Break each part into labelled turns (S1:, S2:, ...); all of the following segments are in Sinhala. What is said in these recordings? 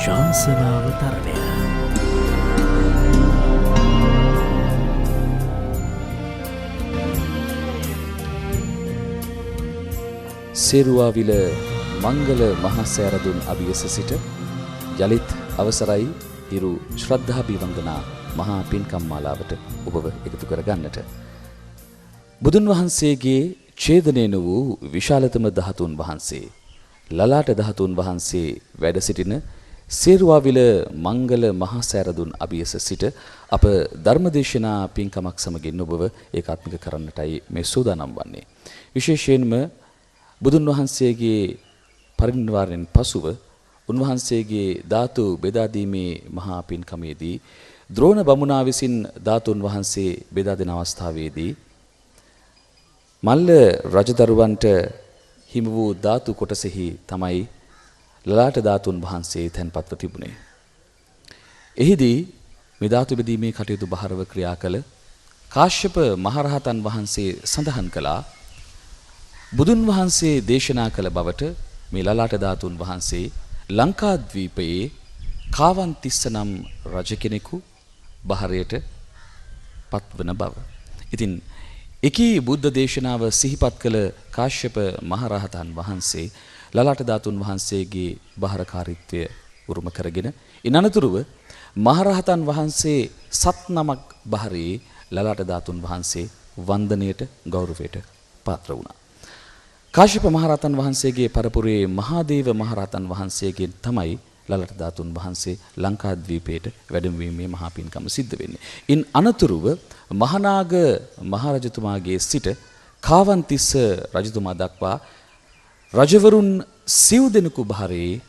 S1: ශාසනාව තරණය.
S2: සේරුවාවිල මංගල මහා සෑරදුන් අභියස සිට යලිත් අවසරයි හිරු ශ්‍රද්ධාභිවන්දනා මහා පින්කම් මාලාවට ඔබව එකතු කරගන්නට. බුදුන් වහන්සේගේ ඡේදනය වූ විශාලතම ධාතුන් වහන්සේ ලලාට ධාතුන් වහන්සේ වැඩ සිටින සේරුවාවිල මංගල මහා සෑරදුන් අභියස සිට අප ධර්මදේශනා පින්කමක් සමගින් ඔබව ඒකාත්මික කරන්නටයි මේ සූදානම් වන්නේ. විශේෂයෙන්ම බුදුන් වහන්සේගේ පරිනිර්වාණයෙන් පසුව උන්වහන්සේගේ ධාතු බෙදා දීමේ මහා පින්කමේදී ද්‍රෝණ බමුණා විසින් ධාතුන් වහන්සේ බෙදා දෙන අවස්ථාවේදී මල්ල රජදරුවන්ට හිමි වූ ධාතු කොටසෙහි තමයි ලලාට ධාතුන් වහන්සේ තැන්පත්ව තිබුණේ. එහිදී මේ ධාතු බෙදීමේ කටයුතු බහරව ක්‍රියා කළ කාශ්‍යප මහරහතන් වහන්සේ සඳහන් කළා බුදුන් වහන්සේ දේශනා කළ බවට මේ ලලාට ධාතුන් වහන්සේ ලංකාද්වීපයේ කාවන්තිස්ස නම් රජ කෙනෙකු බහරයට පත්වන බව. ඉතින් එකී බුද්ධ දේශනාව සිහිපත් කළ කාශ්‍යප මහරහතන් වහන්සේ ලලාට ධාතුන් වහන්සේගේ බහරකාරීත්වය උරුම කරගෙන ඉන් අනතුරුව මහරහතන් වහන්සේ සත් නමක් බහරේ ලලාට ධාතුන් වහන්සේ වන්දනයට ගෞරවයට පාත්‍ර වුණා. කාශ්‍යප මහරහතන් වහන්සේගේ පරපුරේ මහාදේව මහරහතන් වහන්සේගෙන් තමයි ලලාට ධාතුන් වහන්සේ ලංකාද්වීපයට වැඩමවීමේ මහා පින්කම සිද්ධ වෙන්නේ. ඉන් අනතුරුව මහානාග මහරජතුමාගේ සිට කාවන්තිස්ස රජතුමා දක්වා රජවරුන් සිව් දෙනෙකු බහරේ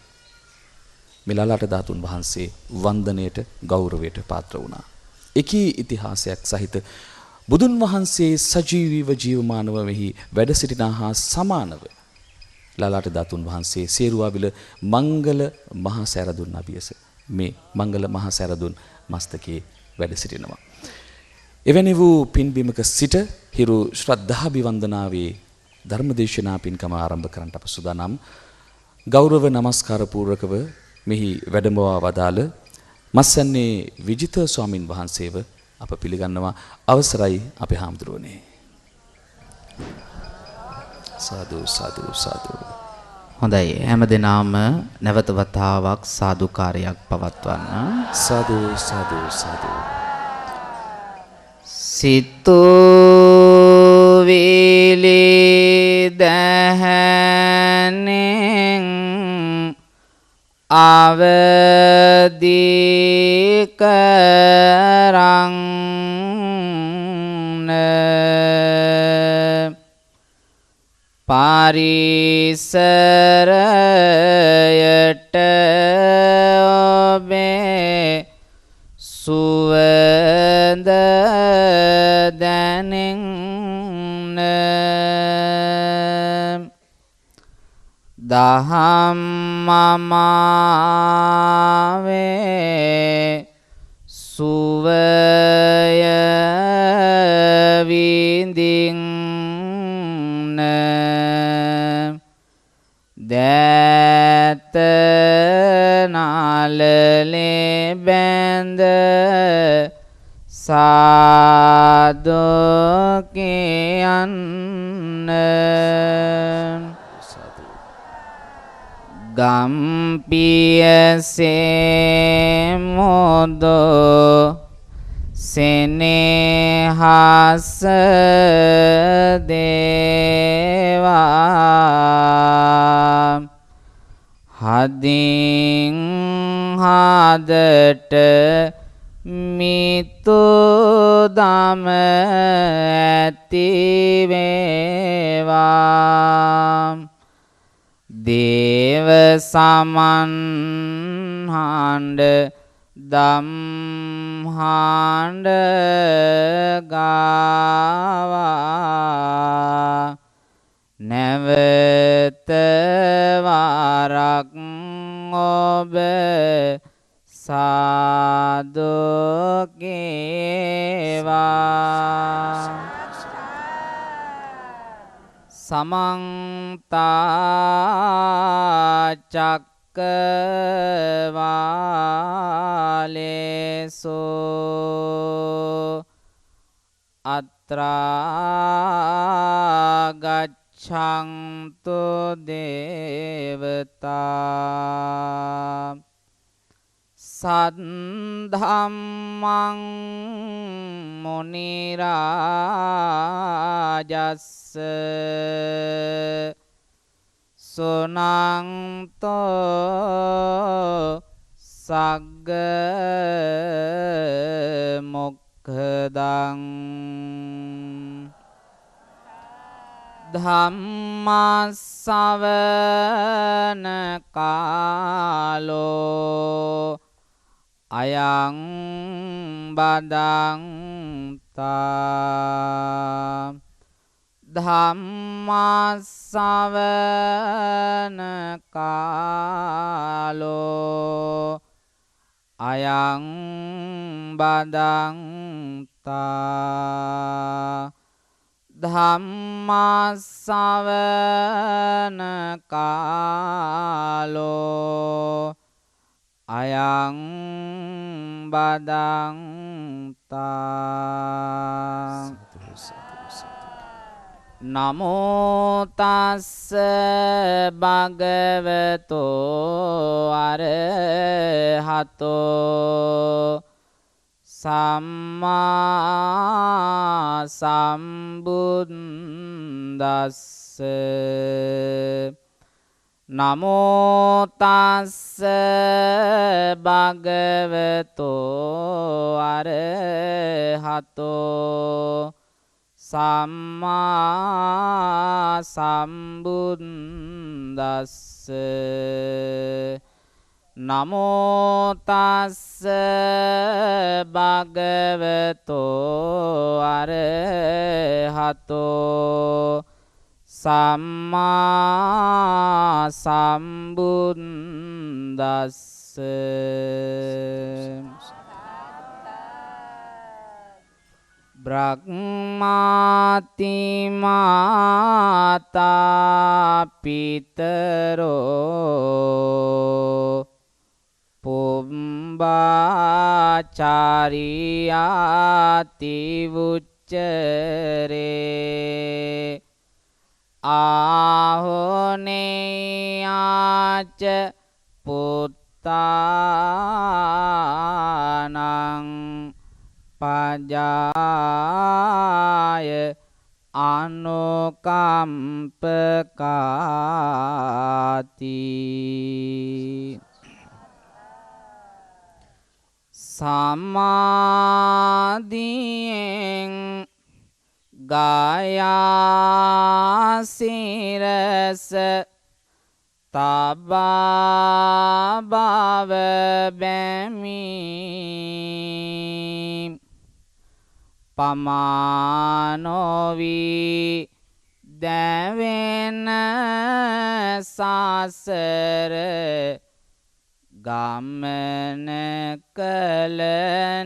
S2: මේ ලලාට ධාතුන් වහන්සේ වන්දනයට ගෞරවයට පාත්‍ර වුණා. එකී ඉතිහාසයක් සහිත බුදුන් වහන්සේ සජීවීව ජීවමානව මෙහි වැඩ සිටිනා හා සමානව ලලාට ධාතුන් වහන්සේ සේරුවාවිල මංගල මහා සෑරදුන් අභියස මේ මංගල මහා සෑරදුන් මස්තකයේ වැඩ සිටිනවා. එවැනි වූ පින්බිමක සිට හිරු ශ්‍රද්ධාභිවන්දනාවේ ධර්මදේශනා පින්කම ආරම්භ කරන්නට අප සූදානම්. ගෞරව නමස්කාර පූර්වකව මෙහි වැඩමවා වදාළ මස්සන්නේ විජිත ස්වාමින් වහන්සේව අප පිළිගන්නවා. අවසරයි අපේ හාමුදුරුවනේ. සාදු සාදු සාදු.
S3: හොඳයි, හැම දිනම නැවත වතාවක් සාදුකාරයක් පවත්වන්න.
S2: සාදු සාදු සාදු.
S3: සිතෝ වේලේ දහනෙන් අවදී කරං පරිසරයට ඔබේ සුවඳ දැනෙන්න දහම්මමාවේ සුවය විඳින්න දෑත නාලලේ බැඳ සාදුකයන්න ගම්පියසේ මොදෝ සෙනෙහස දේවා හදින් හදට මිතුදම ඇතිවේවා දේව සමන්හඬ දම්හඬ ගාවා නැවත වරක් ඔබ සාදුකේවා සමන්ත චක්කවාලේසෝ අත්‍රා ගච්ඡන්තු දේවතා සද්ධම්මං මුනි රාජස්ස සුනන්තෝ සග්ග මොක්ඛදං ධම්මස්සවන කාලෝ අයං බදන්තා ධම්මස්සවන කාලෝ අයං බදන්තා ධම්මස්සවන කාලෝ අයං බදන්තා නමෝ තස්ස භගවතෝ අරහතෝ සම්මා සම්බුද්දස්ස නමෝ තස්ස භගවතෝ අරහතෝ සම්මා සම්බුද්දස්ස නමෝ තස්ස භගවතෝ අරහතෝ සම්මා සම්බුද්දස්ස බ්‍රහ්මාති මාතා පිතරෝ පුම්බාචාරියාති වුච්චරේ ආහොනේයාච පුත්තානං පජාය අනුකම්පකාති සමාධියෙන් ගායාසිරස තබා බව බැමි පමානොවී දැවෙන සසර ගමන කළ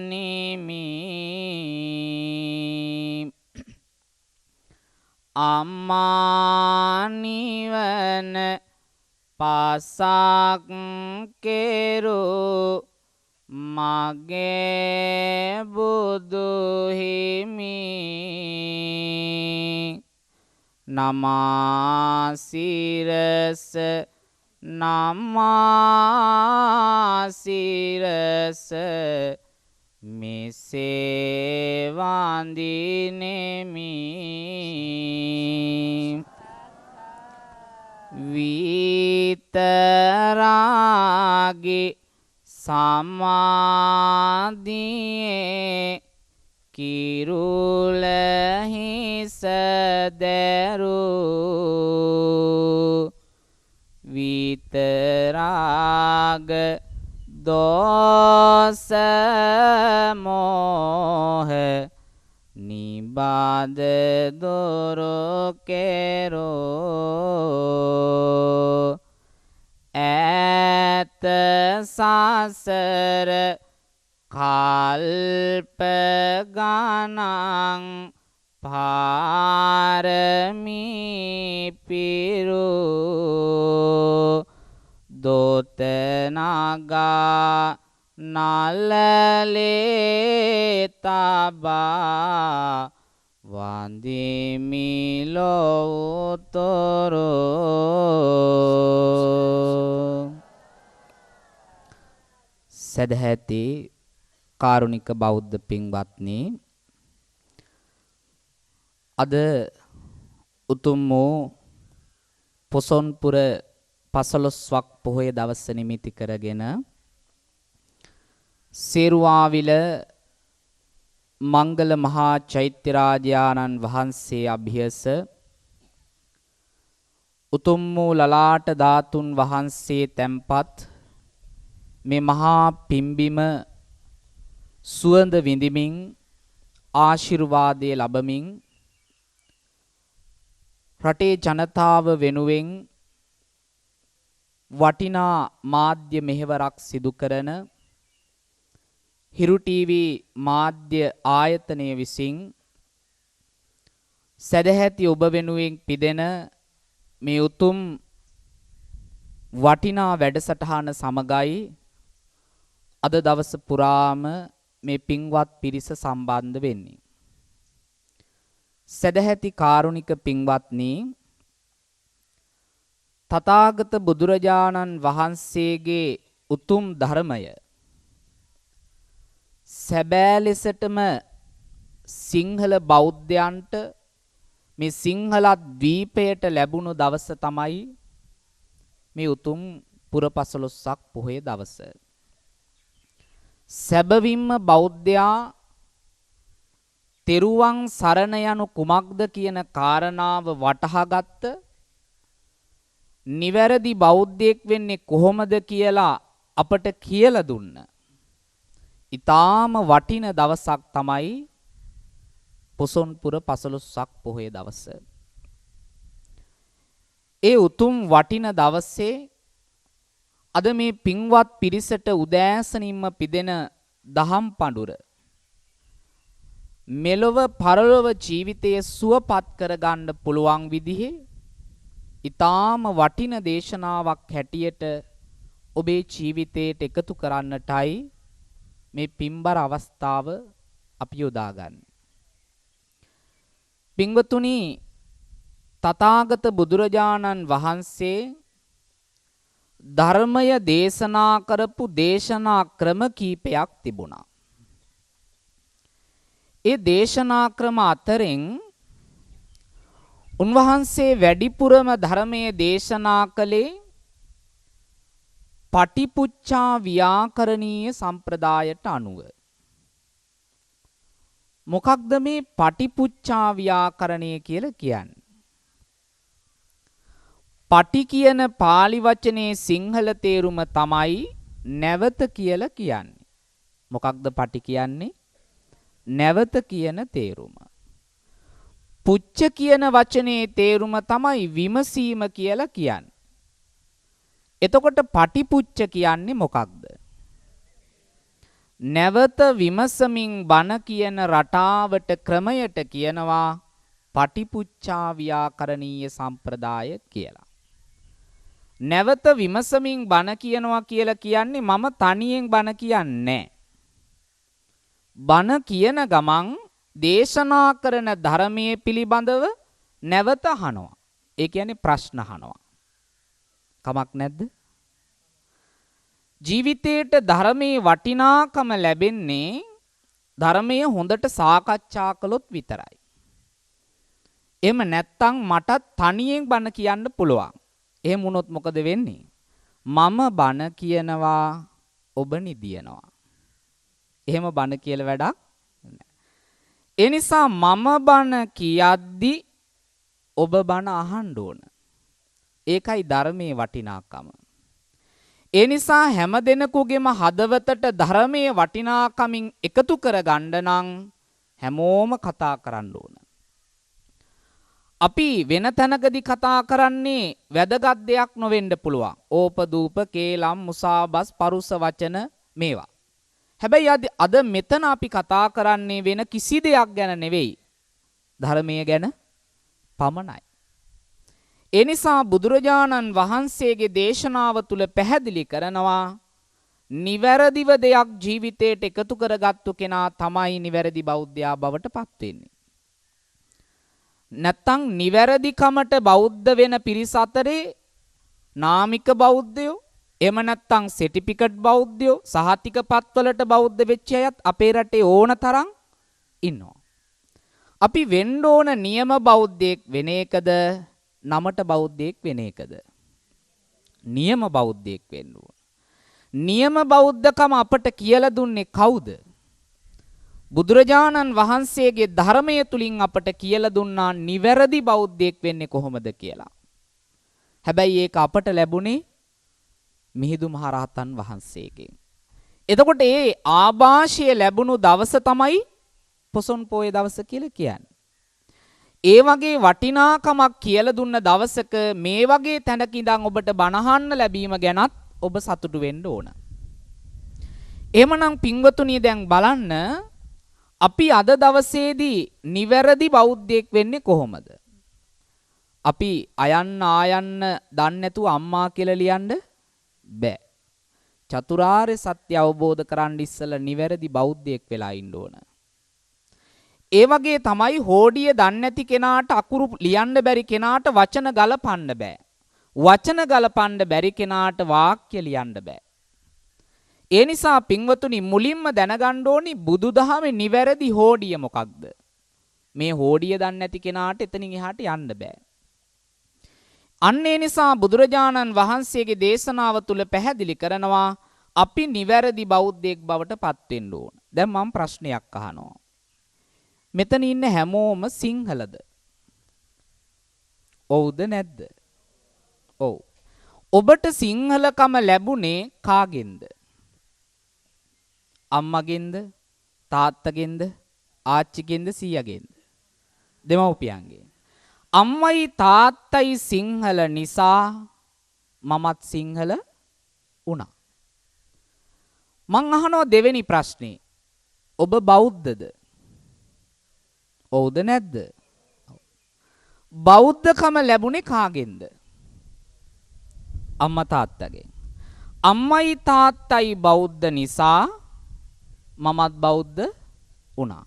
S3: නිමි අම්මා නිවන පසක් කෙරු මගේ බුදු හිමි නමාසිරස නමාසිරස මෙසේ වඳිනෙමි විතරාගි සමාධියේ කිරුල හිස දැරු විතරාග දෝස මෝහ නිබාද දොරෝ කෙරෝ ඈත සසර කල්ප ගණන් පාරමී පිරු දො නගා නලලේ තබා වන්දිමි ලෝතුරෝ. සදහැති කාරුණික බෞද්ධ පින්වත්නි, අද උතුම් වූ පොසොන්පුර 15ක් පොහොය දවස නිමිති කරගෙන සේරුවාවිල මංගල මහා චෛත්‍යරාජානන් වහන්සේ අභියස උතුම් වූ ලලාට ධාතුන් වහන්සේ තැන්පත් මේ මහා පිම්බිම සුවඳ විඳිමින් ආශිර්වාදයේ ලැබමින් රටේ ජනතාව වෙනුවෙන් වටිනා මාධ්‍ය මෙහෙවරක් සිදු කරන හිරු ටීවී මාධ්‍ය ආයතනය විසින් සදැහැති ඔබ වෙනුවෙන් පිදෙන මේ උතුම් වටිනා වැඩසටහන සමගයි අද දවස පුරාම මේ පින්වත් පිරිස සම්බන්ධ වෙන්නේ. සදැහැති කාරුණික පින්වත්නි, තථාගත බුදුරජාණන් වහන්සේගේ උතුම් ධර්මය සැබෑ ලෙසටම සිංහල බෞද්ධයන්ට මේ සිංහල ද්වීපයට ලැබුණු දවස තමයි මේ උතුම් පුර 15ක් පොහොය දවස. සැබවින්ම බෞද්ධයා තෙරුවන් සරණ යනු කුමක්ද කියන කාරණාව වටහාගත්ත නිවැරදි බෞද්ධයෙක් වෙන්නේ කොහොමද කියලා අපට කියලා දුන්න ඊටාම වටින දවසක් තමයි පොසොන්පුර 15ක් පොහොය දවස. ඒ උතුම් වටින දවසේ අද මේ පින්වත් පිරිසට උදෑසනින්ම පිදෙන දහම් පඬුර මෙලොව පරලොව ජීවිතයේ සුවපත් කරගන්න පුළුවන් විදිහේ ඊටාම වටින දේශනාවක් හැටියට ඔබේ ජීවිතයට එකතු කරන්නටයි මේ පින්බර අවස්ථාව අපි යොදාගන්නේ. පින්වතුනි, තථාගත බුදුරජාණන් වහන්සේ ධර්මය දේශනා කරපු දේශනා ක්‍රම කීපයක් තිබුණා. ඒ දේශනා ක්‍රම අතරින් උන්වහන්සේ වැඩිපුරම ධර්මයේ දේශනා කළේ පටිපුච්ඡා ව්‍යාකරණීය සම්ප්‍රදායට අනුව. මොකක්ද මේ පටිපුච්ඡා ව්‍යාකරණය කියලා කියන්නේ? පටි කියන pāli වචනේ සිංහල තේරුම තමයි නැවත කියලා කියන්නේ. මොකක්ද පටි කියන්නේ? නැවත කියන තේරුම. පුච්ච කියන වචනේ තේරුම තමයි විමසීම කියලා කියන්නේ. එතකොට පටිපුච්ච කියන්නේ මොකක්ද? නැවත විමසමින් බණ කියන රටාවට ක්‍රමයට කියනවා පටිපුච්ඡා ව්‍යාකරණීය සම්ප්‍රදාය කියලා. නැවත විමසමින් බණ කියනවා කියලා කියන්නේ මම තනියෙන් බණ කියන්නේ. බණ කියන ගමන් දේශනා කරන ධර්මයේ පිළිබඳව නැවත අහනවා. ඒ කියන්නේ ප්‍රශ්න අහනවා. කමක් නැද්ද? ජීවිතේට ධර්මයේ වටිනාකම ලැබෙන්නේ ධර්මයේ හොඳට සාකච්ඡා කළොත් විතරයි. එහෙම නැත්තම් මට තනියෙන් බණ කියන්න පුළුවන්. එහෙම වුණොත් මොකද වෙන්නේ? මම බණ කියනවා, ඔබ නිදියනවා. එහෙම බණ කියලා වැඩක් නැහැ. ඒ නිසා මම බණ කියද්දි ඔබ බණ අහන්න ඕන. ඒකයි ධර්මයේ වටිනාකම. ඒ නිසා හැම දිනකෙම හදවතට ධර්මයේ වටිනාකමින් එකතු කරගන්න නම් හැමෝම කතා කරන්න ඕන. අපි වෙන තැනකදී කතා කරන්නේ වැදගත් දෙයක් නොවෙන්න පුළුවන්. ඕපදූප, කේලම්, මුසාබස්, පරුස වචන මේවා. හැබැයි අද මෙතන අපි කතා කරන්නේ වෙන කිසි දෙයක් ගැන නෙවෙයි. ධර්මයේ ගැන පමණයි. ඒ නිසා බුදුරජාණන් වහන්සේගේ දේශනාව තුල පැහැදිලි කරනවා නිවැරදිව දෙයක් ජීවිතයට එකතු කරගත්තු කෙනා තමයි නිවැරදි බෞද්ධයා බවට පත් වෙන්නේ. නැත්තම් නිවැරදිකමට බෞද්ධ වෙන පිරිස අතරේ නාමික බෞද්ධයෝ එහෙම නැත්තම් සර්ටිෆිකට් බෞද්ධයෝ සහතික පත්වලට බෞද්ධ වෙච්ච අයත් අපේ රටේ ඕන තරම් ඉන්නවා. අපි වෙන්න ඕන නියම බෞද්ධයෙක් වෙන එකද නමට බෞද්ධයෙක් වෙන එකද? නියම බෞද්ධයෙක් වෙන්න ඕන. නියම බෞද්ධකම අපට කියලා දුන්නේ කවුද? බුදුරජාණන් වහන්සේගේ ධර්මය තුලින් අපට කියලා දුන්නා නිවැරදි බෞද්ධයෙක් වෙන්නේ කොහොමද කියලා. හැබැයි ඒක අපට ලැබුණේ මිහිඳු මහරහතන් වහන්සේගෙන්. එතකොට ඒ ආభాෂය ලැබුණු දවස තමයි පොසොන් පෝය දවස කියලා කියන්නේ. ඒ වගේ වටිනාකමක් කියලා දුන්න දවසක මේ වගේ තැනක ඉඳන් ඔබට බණහන්න ලැබීම ගැනත් ඔබ සතුටු වෙන්න ඕන. එහෙමනම් පින්වතුනි දැන් බලන්න අපි අද දවසේදී නිවැරදි බෞද්ධයෙක් වෙන්නේ කොහොමද? අපි අයන්න ආයන්න දන්නේ නැතුව අම්මා කියලා ලියන්න බෑ. චතුරාර්ය සත්‍ය අවබෝධ කරගන්න ඉස්සෙල්ලා නිවැරදි බෞද්ධයෙක් වෙලා ඉන්න ඕන. ඒ වගේ තමයි හෝඩිය දන්නේ නැති කෙනාට අකුරු ලියන්න බැරි කෙනාට වචන ගලපන්න බෑ. වචන ගලපන්න බැරි කෙනාට වාක්‍ය ලියන්න බෑ. ඒ නිසා පින්වතුනි මුලින්ම දැනගන්න ඕනි බුදුදහමේ නිවැරදි හෝඩිය මොකක්ද? මේ හෝඩිය දන්නේ නැති කෙනාට එතනින් එහාට යන්න බෑ. අන්න ඒ නිසා බුදුරජාණන් වහන්සේගේ දේශනාව තුල පැහැදිලි කරනවා අපි නිවැරදි බෞද්ධයෙක් බවට පත් වෙන්න ඕන. දැන් මම ප්‍රශ්නයක් අහනවා. මෙතන ඉන්න හැමෝම සිංහලද? ඔව්ද නැද්ද? ඔව්. ඔබට සිංහලකම ලැබුණේ කාගෙන්ද? අම්මගෙන්ද? තාත්තගෙන්ද? ආච්චිගෙන්ද? සීයාගෙන්ද? දෙමව්පියන්ගෙන්. අම්මයි තාත්තයි සිංහල නිසා මමත් සිංහල වුණා. මං අහනවා දෙවෙනි ප්‍රශ්නේ. ඔබ බෞද්ධද? ඔව්ද නැද්ද? බෞද්ධකම ලැබුණේ කාගෙන්ද? අම්මා තාත්තගෙන්. අම්මයි තාත්තයි බෞද්ධ නිසා මමත් බෞද්ධ වුණා.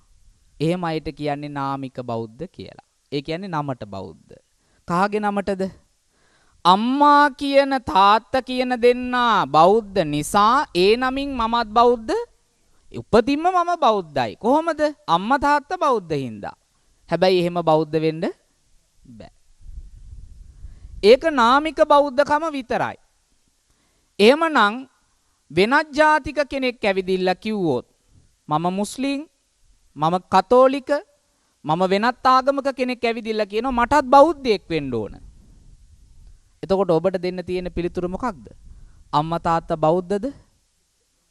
S3: එහෙම අයට කියන්නේ නාමික බෞද්ධ කියලා. ඒ කියන්නේ නමට බෞද්ධ. කාගේ නමටද? අම්මා කියන තාත්තා කියන දෙන්නා බෞද්ධ නිසා ඒ නමින් මමත් බෞද්ධ. උපතින්ම මම බෞද්ධයි. කොහොමද? අම්මා තාත්තා බෞද්ධ හින්දා. හැබැයි එහෙම බෞද්ධ වෙන්න බෑ. ඒක නාමික බෞද්ධකම විතරයි. එහෙමනම් වෙනත් ජාතික කෙනෙක් ඇවිදින්න කිව්වොත් මම මුස්ලිම්, මම කතෝලික, මම වෙනත් ආගමක කෙනෙක් ඇවිදින්න කියනවා මටත් බෞද්ධයෙක් වෙන්න ඕන. එතකොට ඔබට දෙන්න තියෙන පිළිතුර මොකක්ද? අම්මා තාත්තා බෞද්ධද?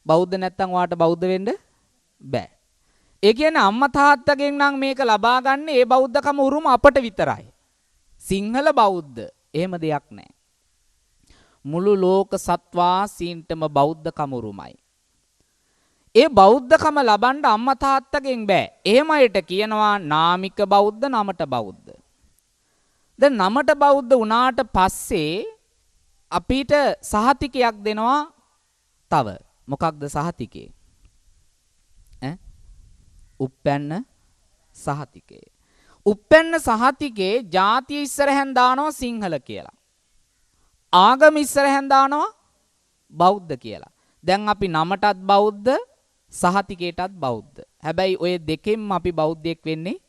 S3: බෞද්ධ නැත්නම් ඔයාට බෞද්ධ වෙන්න බෑ. ඒ කියන්නේ අම්මා තාත්තගෙන් නම් මේක ලබා ගන්න ඒ බෞද්ධකම උරුම අපට විතරයි. සිංහල බෞද්ධ එහෙම දෙයක් නැහැ. මුළු ලෝක සත්වාසීන්ටම බෞද්ධකම උරුමයි. ඒ බෞද්ධකම ලබන්න අම්මා තාත්තගෙන් බෑ. එහෙම අයට කියනවා නාමික බෞද්ධ, නමට බෞද්ධ. දැන් නමට බෞද්ධ වුණාට පස්සේ අපිට සහතිකයක් දෙනවා තව. මොකක්ද සහතිකේ? උප්පැන්න සහතිකේ. උප්පැන්න සහතිකේ ජාතිය ඉස්සරහෙන් දානවා සිංහල කියලා. ආගම ඉස්සරහෙන් දානවා බෞද්ධ කියලා. දැන් අපි නමටත් බෞද්ධ, සහතිකේටත් බෞද්ධ. හැබැයි ඔය දෙකෙන්ම අපි බෞද්ධයෙක් වෙන්නේ.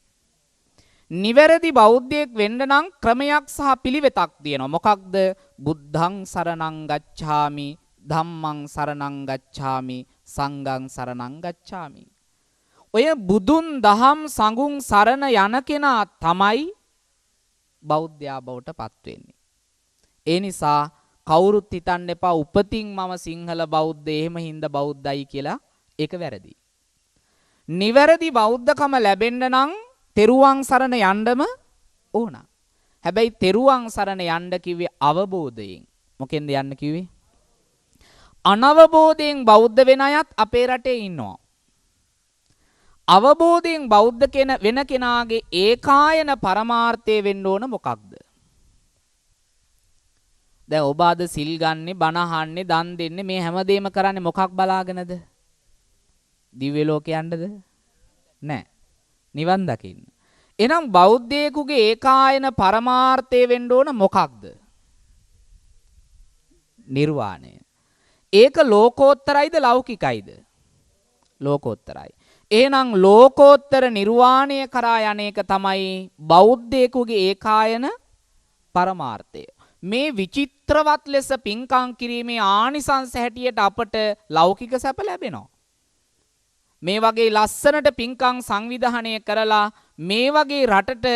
S3: නිවැරදි බෞද්ධයෙක් වෙන්න නම් ක්‍රමයක් සහ පිළිවෙතක් තියෙනවා. මොකක්ද? බුද්ධං සරණං ගච්ඡාමි, ධම්මං සරණං ගච්ඡාමි, සංඝං සරණං ගච්ඡාමි. ඔය බුදුන් දහම් සංඝුන් සරණ යන කෙනා තමයි බෞද්ධයා බවට පත් වෙන්නේ. ඒ නිසා කවුරුත් හිතන්න එපා උපතින් මම සිංහල බෞද්ධ එහෙම හින්දා බෞද්ධයි කියලා. ඒක වැරදි. නිවැරදි බෞද්ධකම ලැබෙන්න නම් තෙරුවන් සරණ යන්නම ඕන. හැබැයි තෙරුවන් සරණ යන්න කිව්වේ අවබෝධයෙන්. මොකෙන්ද යන්න කිව්වේ? අනවබෝධයෙන් බෞද්ධ වෙන අයත් අපේ රටේ ඉන්නවා. අවබෝධයෙන් බෞද්ධ වෙන කෙනාගේ ඒකායන පරමාර්ථය වෙන්න ඕන මොකක්ද? දැන් ඔබ අද සිල් ගන්නේ, බණ අහන්නේ, දන් දෙන්නේ මේ හැමදේම කරන්නේ මොකක් බලාගෙනද? දිව්‍ය ලෝකේ යන්නද? නෑ. නිවන් දකින්න. එහෙනම් බෞද්ධයෙකුගේ ඒකායන පරමාර්ථය වෙන්න ඕන මොකක්ද? නිර්වාණය. ඒක ලෝකෝත්තරයිද ලෞකිකයිද? ලෝකෝත්තරයි. එහෙනම් ලෝකෝත්තර නිර්වාණය කරා යන එක තමයි බෞද්ධයෙකුගේ ඒකායන පරමාර්ථය. මේ විචිත්‍රවත් ලෙස පින්කම් කිරීමේ ආනිසංස හැටියට අපට ලෞකික සැප ලැබෙනවා. මේ වගේ ලස්සනට පින්කම් සංවිධානය කරලා මේ වගේ රටට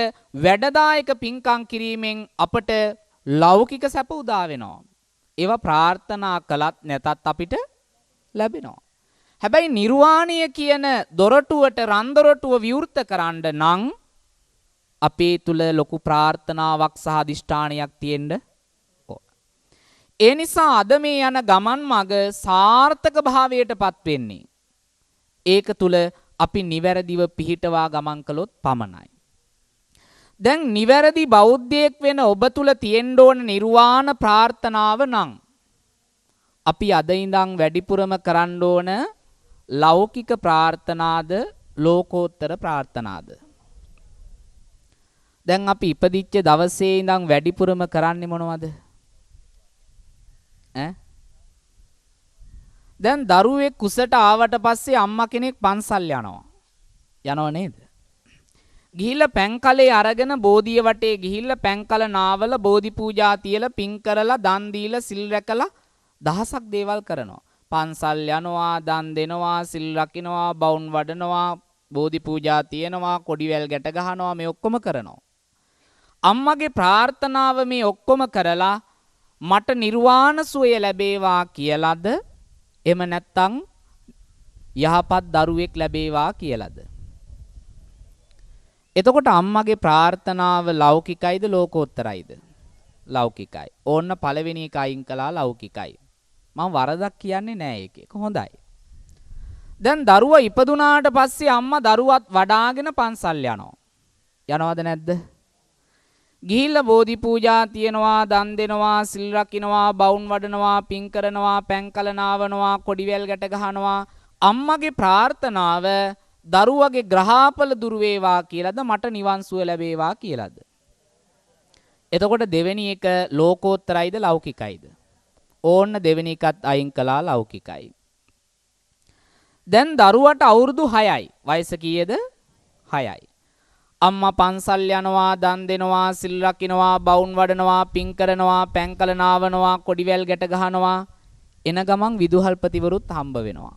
S3: වැඩදායක පින්කම් කිරීමෙන් අපට ලෞකික සැප උදා වෙනවා. ඒවා ප්‍රාර්ථනා කළත් නැතත් අපිට ලැබෙනවා. හැබැයි නිර්වාණය කියන දොරටුවට රන්දොරටුව විවෘත කරන්න නම් අපේ තුල ලොකු ප්‍රාර්ථනාවක් සහ අදිෂ්ඨානයක් තියෙන්න ඕන. ඒ නිසා අද මේ යන ගමන් මඟ සාර්ථක භාවයටපත් වෙන්නේ ඒක තුල අපි නිවැරදිව පිහිටවා ගමන් කළොත් පමණයි. දැන් නිවැරදි බෞද්ධයෙක් වෙන ඔබ තුල තියෙන්න ඕන නිර්වාණ ප්‍රාර්ථනාව නම් අපි අද ඉඳන් වැඩිපුරම කරන්න ඕන ලෞකික ප්‍රාර්ථනාද ලෝකෝත්තර ප්‍රාර්ථනාද? දැන් අපි ඉපදිච්ච දවසේ ඉඳන් වැඩිපුරම කරන්නේ මොනවද? දැන් දරුවෙක් කුසට ආවට පස්සේ අම්මා කෙනෙක් පන්සල් යනවා. යනව නේද? ගිහිල්ලා පැන්කලේ අරගෙන බෝධිය වටේ ගිහිල්ලා පැන්කල නාවල බෝධි පූජා තියලා පින් කරලා දන් දීලා සිල් රැකලා දහසක් දේවල් කරනවා. පන්සල් යනවා, දන් දෙනවා, සිල් රකින්නවා, බවුන් වඩනවා, බෝධි පූජා තියනවා, කොඩිවැල් ගැට ගහනවා, මේ ඔක්කොම කරනවා. අම්මගේ ප්‍රාර්ථනාව මේ ඔක්කොම කරලා මට නිර්වාණ සුවය ලැබේවා කියලාද? එහෙම නැත්නම් යහපත් දරුවෙක් ලැබේවා කියලාද? එතකොට අම්මගේ ප්‍රාර්ථනාව ලෞකිකයිද ලෝකෝත්තරයිද? ලෞකිකයි. ඕන්න පළවෙනි එක අයින් කළා ලෞකිකයි. මම වරදක් කියන්නේ නෑ ඒකේ. හොඳයි. දැන් දරුවා ඉපදුනාට පස්සේ අම්මා දරුවත් වඩාගෙන පන්සල් යනවා. යනවද නැද්ද? ගිහිල්ලා බෝධි පූජා තියනවා, දන් දෙනවා, සිල් රකින්නවා, බවුන් වඩනවා, පින් කරනවා, පැන්කල නාවනවා, කොඩිවැල් ගැට ගහනවා. අම්මගේ ප්‍රාර්ථනාව දරුවගේ ග්‍රහාපල දුර වේවා කියලාද මට නිවන් සුව ලැබේවා කියලාද? එතකොට දෙවෙනි එක ලෝකෝත්තරයිද ලෞකිකයිද? ඕන්න දෙවෙනි එකත් අයින් කළා ලෞකිකයි. දැන් දරුවට අවුරුදු 6යි. වයස කීයද? 6යි. අම්මා පන්සල් යනවා, දන් දෙනවා, සිල් රකින්නවා, බවුන් වඩනවා, පින් කරනවා, පැන්කල නාවනවා, කොඩිවැල් ගැට ගහනවා. එන ගමන් විදුහල්පතිවරුත් හම්බ වෙනවා.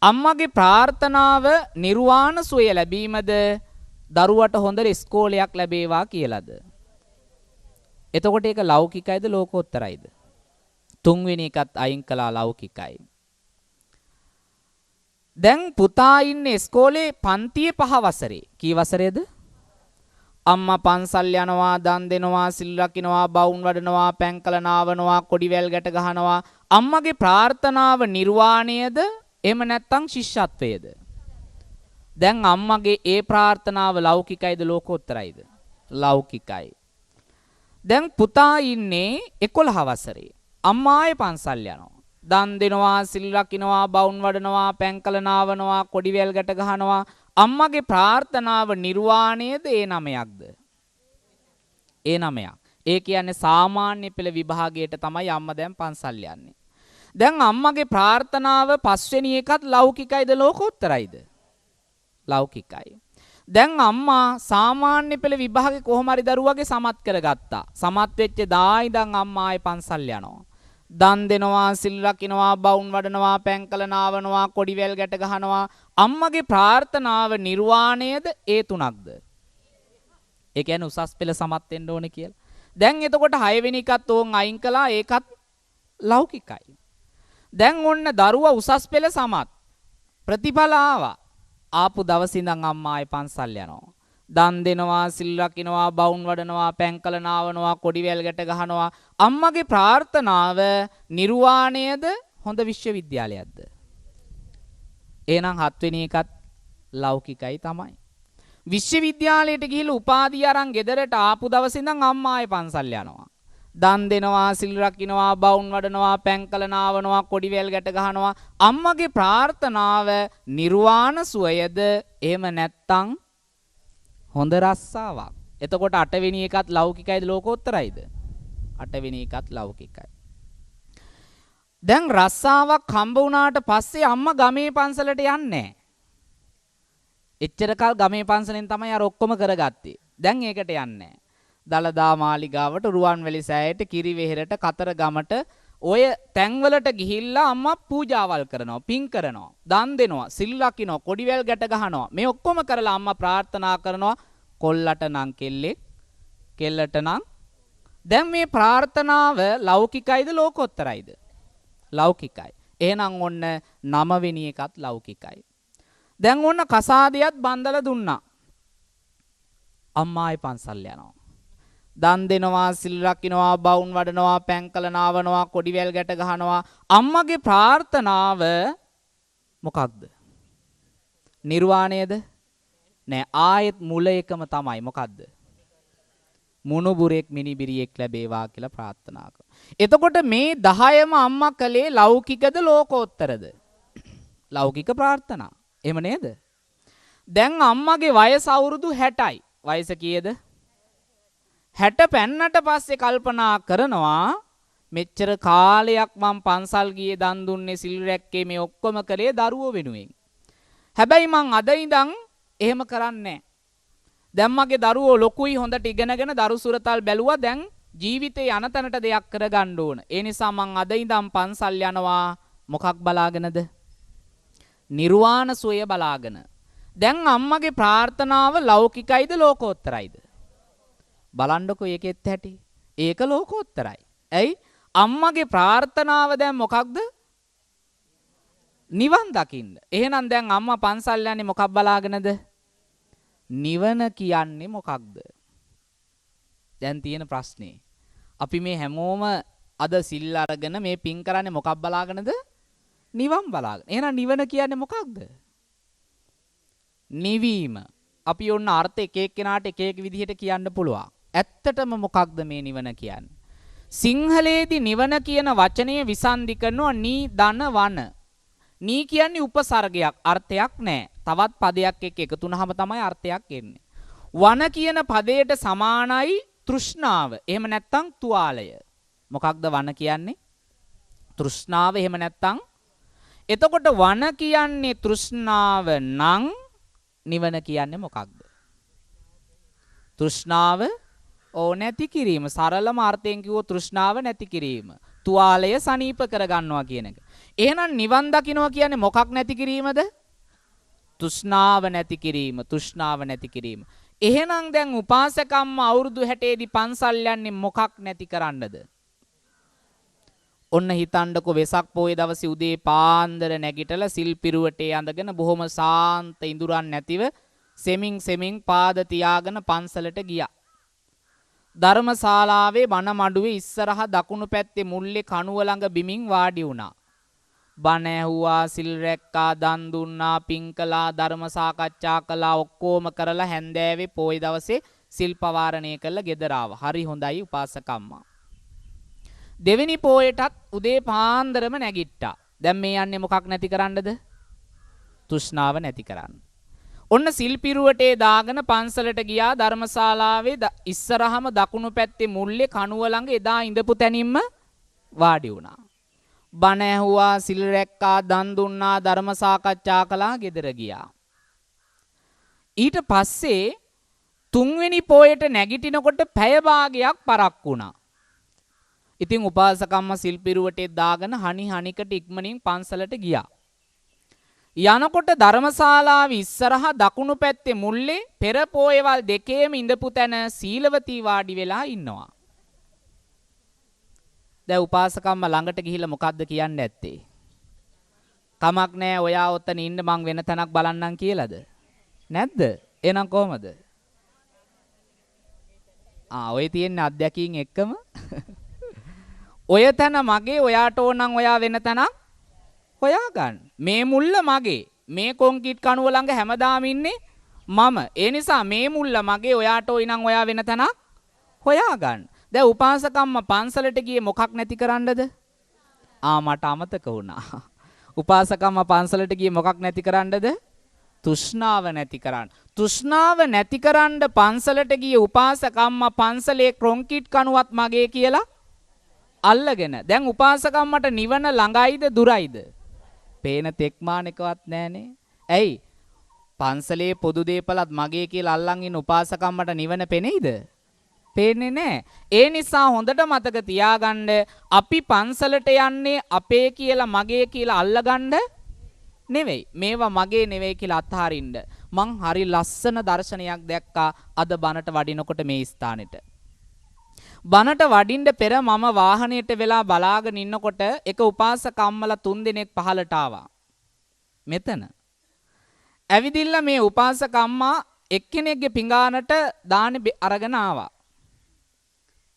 S3: අම්මගේ ප්‍රාර්ථනාව නිර්වාණ සුවය ලැබීමද දරුවට හොඳ ඉස්කෝලයක් ලැබේවා කියලාද? එතකොට ඒක ලෞකිකයිද ලෝකෝත්තරයිද? තුන්වෙනි එකත් අයින් කළා ලෞකිකයි. දැන් පුතා ඉන්නේ ඉස්කෝලේ පන්තියේ 5 වසරේ. කී වසරේද? අම්මා පන්සල් යනවා, දන් දෙනවා, සිල් රකින්නවා, බවුන් වඩනවා, පැන්කල නාවනවා, කොඩිවැල් ගැට ගහනවා. අම්මගේ ප්‍රාර්ථනාව නිර්වාණයද? එහෙම නැත්නම් ශිෂ්‍යත්වයේද? දැන් අම්මගේ ඒ ප්‍රාර්ථනාව ලෞකිකයිද ලෝකෝත්තරයිද? ලෞකිකයි. දැන් පුතා ඉන්නේ 11 වසරේ. අම්මා ආයේ පන්සල් යනවා. දන් දෙනවා, සිල් රකින්නවා, බවුන් වඩනවා, පැන්කල නාවනවා, කොඩිවැල් ගැට ගහනවා. අම්මගේ ප්‍රාර්ථනාව නිර්වාණයද ඒ 9ක්ද? ඒ 9ක්. ඒ කියන්නේ සාමාන්‍ය පෙළ විභාගයට තමයි අම්මා දැන් පන්සල් යන්නේ. දැන් අම්මගේ ප්‍රාර්ථනාව පස්වෙනි එකත් ලෞකිකයිද ලෝකෝත්තරයිද? ලෞකිකයි. දැන් අම්මා සාමාන්‍ය පෙළ විභාගේ කොහොම හරි දරුවගේ සමත් කරගත්තා. සමත් වෙච්ච දා ඉඳන් අම්මා ආයේ පන්සල් යනවා. දන් දෙනවා, සිල් රකින්නවා, බවුන් වඩනවා, පැන්කල නාවනවා, කොඩිවැල් ගැට ගහනවා. අම්මගේ ප්‍රාර්ථනාව නිර්වාණයද ඒ 3ක්ද? ඒ කියන්නේ උසස් පෙළ සමත් වෙන්න ඕනේ කියලා. දැන් එතකොට 6 වෙනි එකත් ඕන් අයින් කළා. ඒකත් ලෞකිකයි. දැන් ඔන්න දරුවා උසස් පෙළ සමත් ප්‍රතිඵල ආවා. ආපු දවසේ ඉඳන් අම්මා ආයේ පන්සල් යනවා. දන් දෙනවා, සිල් රකින්නවා, බවුන් වඩනවා, පැන්කල නාවනවා, කොඩිවැල් ගැට ගහනවා. අම්මගේ ප්‍රාර්ථනාව නිර්වාණයද හොඳ විශ්වවිද්‍යාලයක්ද? එහෙනම් 7 වෙනි එකත් ලෞකිකයි තමයි. විශ්වවිද්‍යාලයට ගිහිල්ලා උපාධිය අරන් ගෙදරට ආපු දවසේ ඉඳන් අම්මා ආයේ පන්සල් යනවා. දන් දෙනවා, සිල් රකින්නවා, බවුන් වඩනවා, පැන්කල නාවනවා, කොඩිවැල් ගැට ගහනවා. අම්මගේ ප්‍රාර්ථනාව නිර්වාණ සුවයද? එහෙම නැත්තම් හොඳ රස්සාවක්. එතකොට 8 වෙනි එකත් ලෞකිකයිද ලෝකෝත්තරයිද? 8 වෙනි එකත් ලෞකිකයි. දැන් රස්සාවක් හම්බ වුණාට පස්සේ අම්මා ගමේ පන්සලට යන්නේ නැහැ. එච්චර කල් ගමේ පන්සලෙන් තමයි අර ඔක්කොම කරගත්තේ. දැන් ඒකට යන්නේ නැහැ. දලදා මාලිගාවට, රුවන්වැලි සෑයට, කිරිවෙහෙරට, කතරගමට ඔය තැන්වලට ගිහිල්ලා අම්මා පූජාවල් කරනවා, පින් කරනවා, දන් දෙනවා, සිල් රකින්නවා, කොඩිවැල් ගැට ගහනවා. මේ ඔක්කොම කරලා අම්මා ප්‍රාර්ථනා කරනවා කොල්ලට නම් කෙල්ලෙක්, කෙල්ලට නම්. දැන් මේ ප්‍රාර්ථනාව ලෞකිකයිද ලෝකෝත්තරයිද? ලෞකිකයි. එහෙනම් ඔන්න 9 වෙනි එකත් ලෞකිකයි. දැන් ඔන්න කසාදයක් බන්දලා දුන්නා. අම්මායි පන්සල් යනවා. දන් දෙනවා, සිල් රකින්නවා, බවුන් වඩනවා, පැන්කල නාවනවා, කොඩිවැල් ගැට ගහනවා. අම්මගේ ප්‍රාර්ථනාව මොකක්ද? නිර්වාණයද? නෑ, ආයෙත් මුල එකම තමයි. මොකක්ද? මුණුබුරෙක් මිනිබිරියෙක් ලැබේවා කියලා ප්‍රාර්ථනා කරනවා. එතකොට මේ 10ම අම්මා කලේ ලෞකිකද ලෝකෝත්තරද? ලෞකික ප්‍රාර්ථනා. එහෙම නේද? දැන් අම්මගේ වයස අවුරුදු 60යි. වයස කීයද? 60 පෙන්නට පස්සේ කල්පනා කරනවා මෙච්චර කාලයක් මම පන්සල් ගියේ, දන් දුන්නේ, සිල් රැක්කේ, මේ ඔක්කොම කලේ දරුවෝ වෙනුවෙන්. හැබැයි මං අද ඉඳන් එහෙම කරන්නේ. දැන් මගේ දරුවෝ ලොකුයි, හොඳට ඉගෙනගෙන දරු සුරතල් බැලුවා. දැන් ජීවිතේ යන තැනට දෙයක් කරගන්න ඕන. ඒ නිසා මං අද ඉඳන් පන්සල් යනවා. මොකක් බලාගෙනද? නිර්වාණ සුවය බලාගෙන. දැන් අම්මගේ ප්‍රාර්ථනාව ලෞකිකයිද ලෝකෝත්තරයිද? බලන්නකෝ ඒකෙත් ඇති. ඒක ලෝකෝත්තරයි. ඇයි? අම්මගේ ප්‍රාර්ථනාව දැන් මොකක්ද? නිවන් දකින්න. එහෙනම් දැන් අම්මා පන්සල් යන්නේ මොකක් බලාගෙනද? නිවන කියන්නේ මොකක්ද? දැන් තියෙන ප්‍රශ්නේ. අපි මේ හැමෝම අද සිල් අරගෙන මේ පින් කරන්නේ මොකක් බලාගෙනද? නිවන් බලාගෙන. එහෙනම් නිවන කියන්නේ මොකක්ද? නිවීම. අපි ඔන්න අර්ථ එක එක්කෙනාට එක එක විදිහට කියන්න පුළුවන්. ඇත්තටම මොකක්ද මේ නිවන කියන්නේ? සිංහලයේදී නිවන කියන වචනය විසන්ධි කරනවා නී ධන වන. නී කියන්නේ උපසර්ගයක්, අර්ථයක් නැහැ. තවත් පදයක් එක්ක එකතු වුනහම තමයි අර්ථයක් එන්නේ. වන කියන පදයට සමානයි තෘෂ්ණාව. එහෙම නැත්නම් තුවාලය. මොකක්ද වන කියන්නේ? තෘෂ්ණාව. එහෙම නැත්නම් එතකොට වන කියන්නේ තෘෂ්ණාව නම් නිවන කියන්නේ මොකක්ද? තෘෂ්ණාව නැති කිරීම. සරලම අර්ථයෙන් කිව්වොත් තෘෂ්ණාව නැති කිරීම. තුවාලය සනීප කරගන්නවා කියන එක. එහෙනම් නිවන් දකින්නවා කියන්නේ මොකක් නැති කිරීමද? තෘෂ්ණාව නැති කිරීම. තෘෂ්ණාව නැති කිරීම. එහෙනම් දැන් උපාසකම්ම අවුරුදු 60 දී පන්සල් යන්නේ මොකක් නැති කරන්නද? ඔන්න හිතන්නකෝ වෙසක් පොයේ දවසේ උදේ පාන්දර නැගිටලා සිල් පිරුවටේ අඳගෙන බොහොම සාන්ත ඉඳුරන් නැතිව සෙමින් පාද තියාගෙන පන්සලට ගියා. ධර්මශාලාවේ බණ මඩුවේ ඉස්සරහා දකුණු පැත්තේ මුල්ලේ කණුව ළඟ බිමින් වාඩි වුණා. බණ ඇහුවා, සිල් රැක්කා, දන් දුන්නා, පින් කළා, ධර්ම සාකච්ඡා කළා, ඔක්කොම කරලා හැන්දෑවේ පොයේ දවසේ සිල් පවාරණය කළා ගෙදර ආවා. හරි හොඳයි උපාසකම්මා. දෙවෙනි පොයටත් උදේ පාන්දරම නැගිට්ටා. දැන් මේ යන්නේ මොකක් නැති කරන්නද? තෘෂ්ණාව නැති කරන්න. ඔන්න සිල් පිරුවටේ දාගෙන පන්සලට ගියා. ධර්මශාලාවේ ඉස්සරහම දකුණු පැත්තේ මුල්ලේ කණුව ළඟ එදා ඉඳපු තැනින්ම වාඩි වුණා. බණ ඇහුවා, සිල් රැක්කා, දන් දුන්නා, ධර්ම සාකච්ඡා කළා, ගෙදර ගියා. ඊට පස්සේ තුන්වෙනි පොයට නැගිටිනකොට පැය භාගයක් පරක් වුණා. ඉතින් උපාසකම්ම සිල් පිරුවටේ දාගෙන හනිකට ඉක්මනින් පන්සලට ගියා. යනකොට ධර්මශාලාවේ ඉස්සරහා දකුණු පැත්තේ මුල්ලේ පෙර පොයවල් දෙකේම ඉඳපු තැන සීලවතී වාඩි වෙලා ඉන්නවා. දැන් උපාසකම්ම ළඟට ගිහිල්ලා මොකද්ද කියන්න ඇත්තේ? කමක් නෑ, ඔයා ඔතන ඉන්න, මං වෙන තැනක් බලන්නම් කියලාද? නැද්ද? එහෙනම් කොහමද? ඔය තියෙන අධ්‍යක්ීන් එක්කම ඔය තැන මගේ, ඔයාට ඕනනම් ඔයා වෙන තැනක් හොයාගන්න. මේ මුල්ල මගේ. මේ කොන්ක්‍රීට් කණුව ළඟ හැමදාම ඉන්නේ මම. ඒ නිසා මේ මුල්ල මගේ, ඔයාට ඕනනම් ඔයා වෙන තැනක් හොයාගන්න. දැන් උපාසකම්ම පන්සලට ගියේ මොකක් නැති කරන්නද? මට අමතක වුණා. උපාසකම්ම පන්සලට ගියේ මොකක් නැති කරන්නද? තෘෂ්ණාව නැති කරන්න. තෘෂ්ණාව නැති කරන්න පන්සලට ගියේ උපාසකම්ම පන්සලේ ක්‍රොන්කිට් කණුවත් මගේ කියලා අල්ලගෙන. දැන් උපාසකම්මට නිවන ළඟයිද දුරයිද? පේන තෙක්මානකවත් නැහනේ. ඇයි? පන්සලේ පොදු දේපලත් මගේ කියලා අල්ලන් ඉන්න උපාසකම්මට නිවන පෙනෙයිද? පේන්නේ නැහැ. ඒ නිසා හොඳට මතක තියාගන්න අපි පන්සලට යන්නේ අපේ කියලා මගේ කියලා අල්ලගන්න නෙවෙයි. මේවා මගේ නෙවෙයි කියලා අත්හරින්න. මං හරි ලස්සන දර්ශනයක් දැක්කා අද බණට වඩිනකොට මේ ස්ථානෙට. බණට වඩින්න පෙර මම වාහනයට වෙලා බලාගෙන ඉන්නකොට එක උපාසකම්මලා 3 දෙනෙක් පහලට ආවා. මෙතන. ඇවිදින්න මේ උපාසකම්මා එක්කෙනෙක්ගේ පිඟානට දානි අරගෙන ආවා.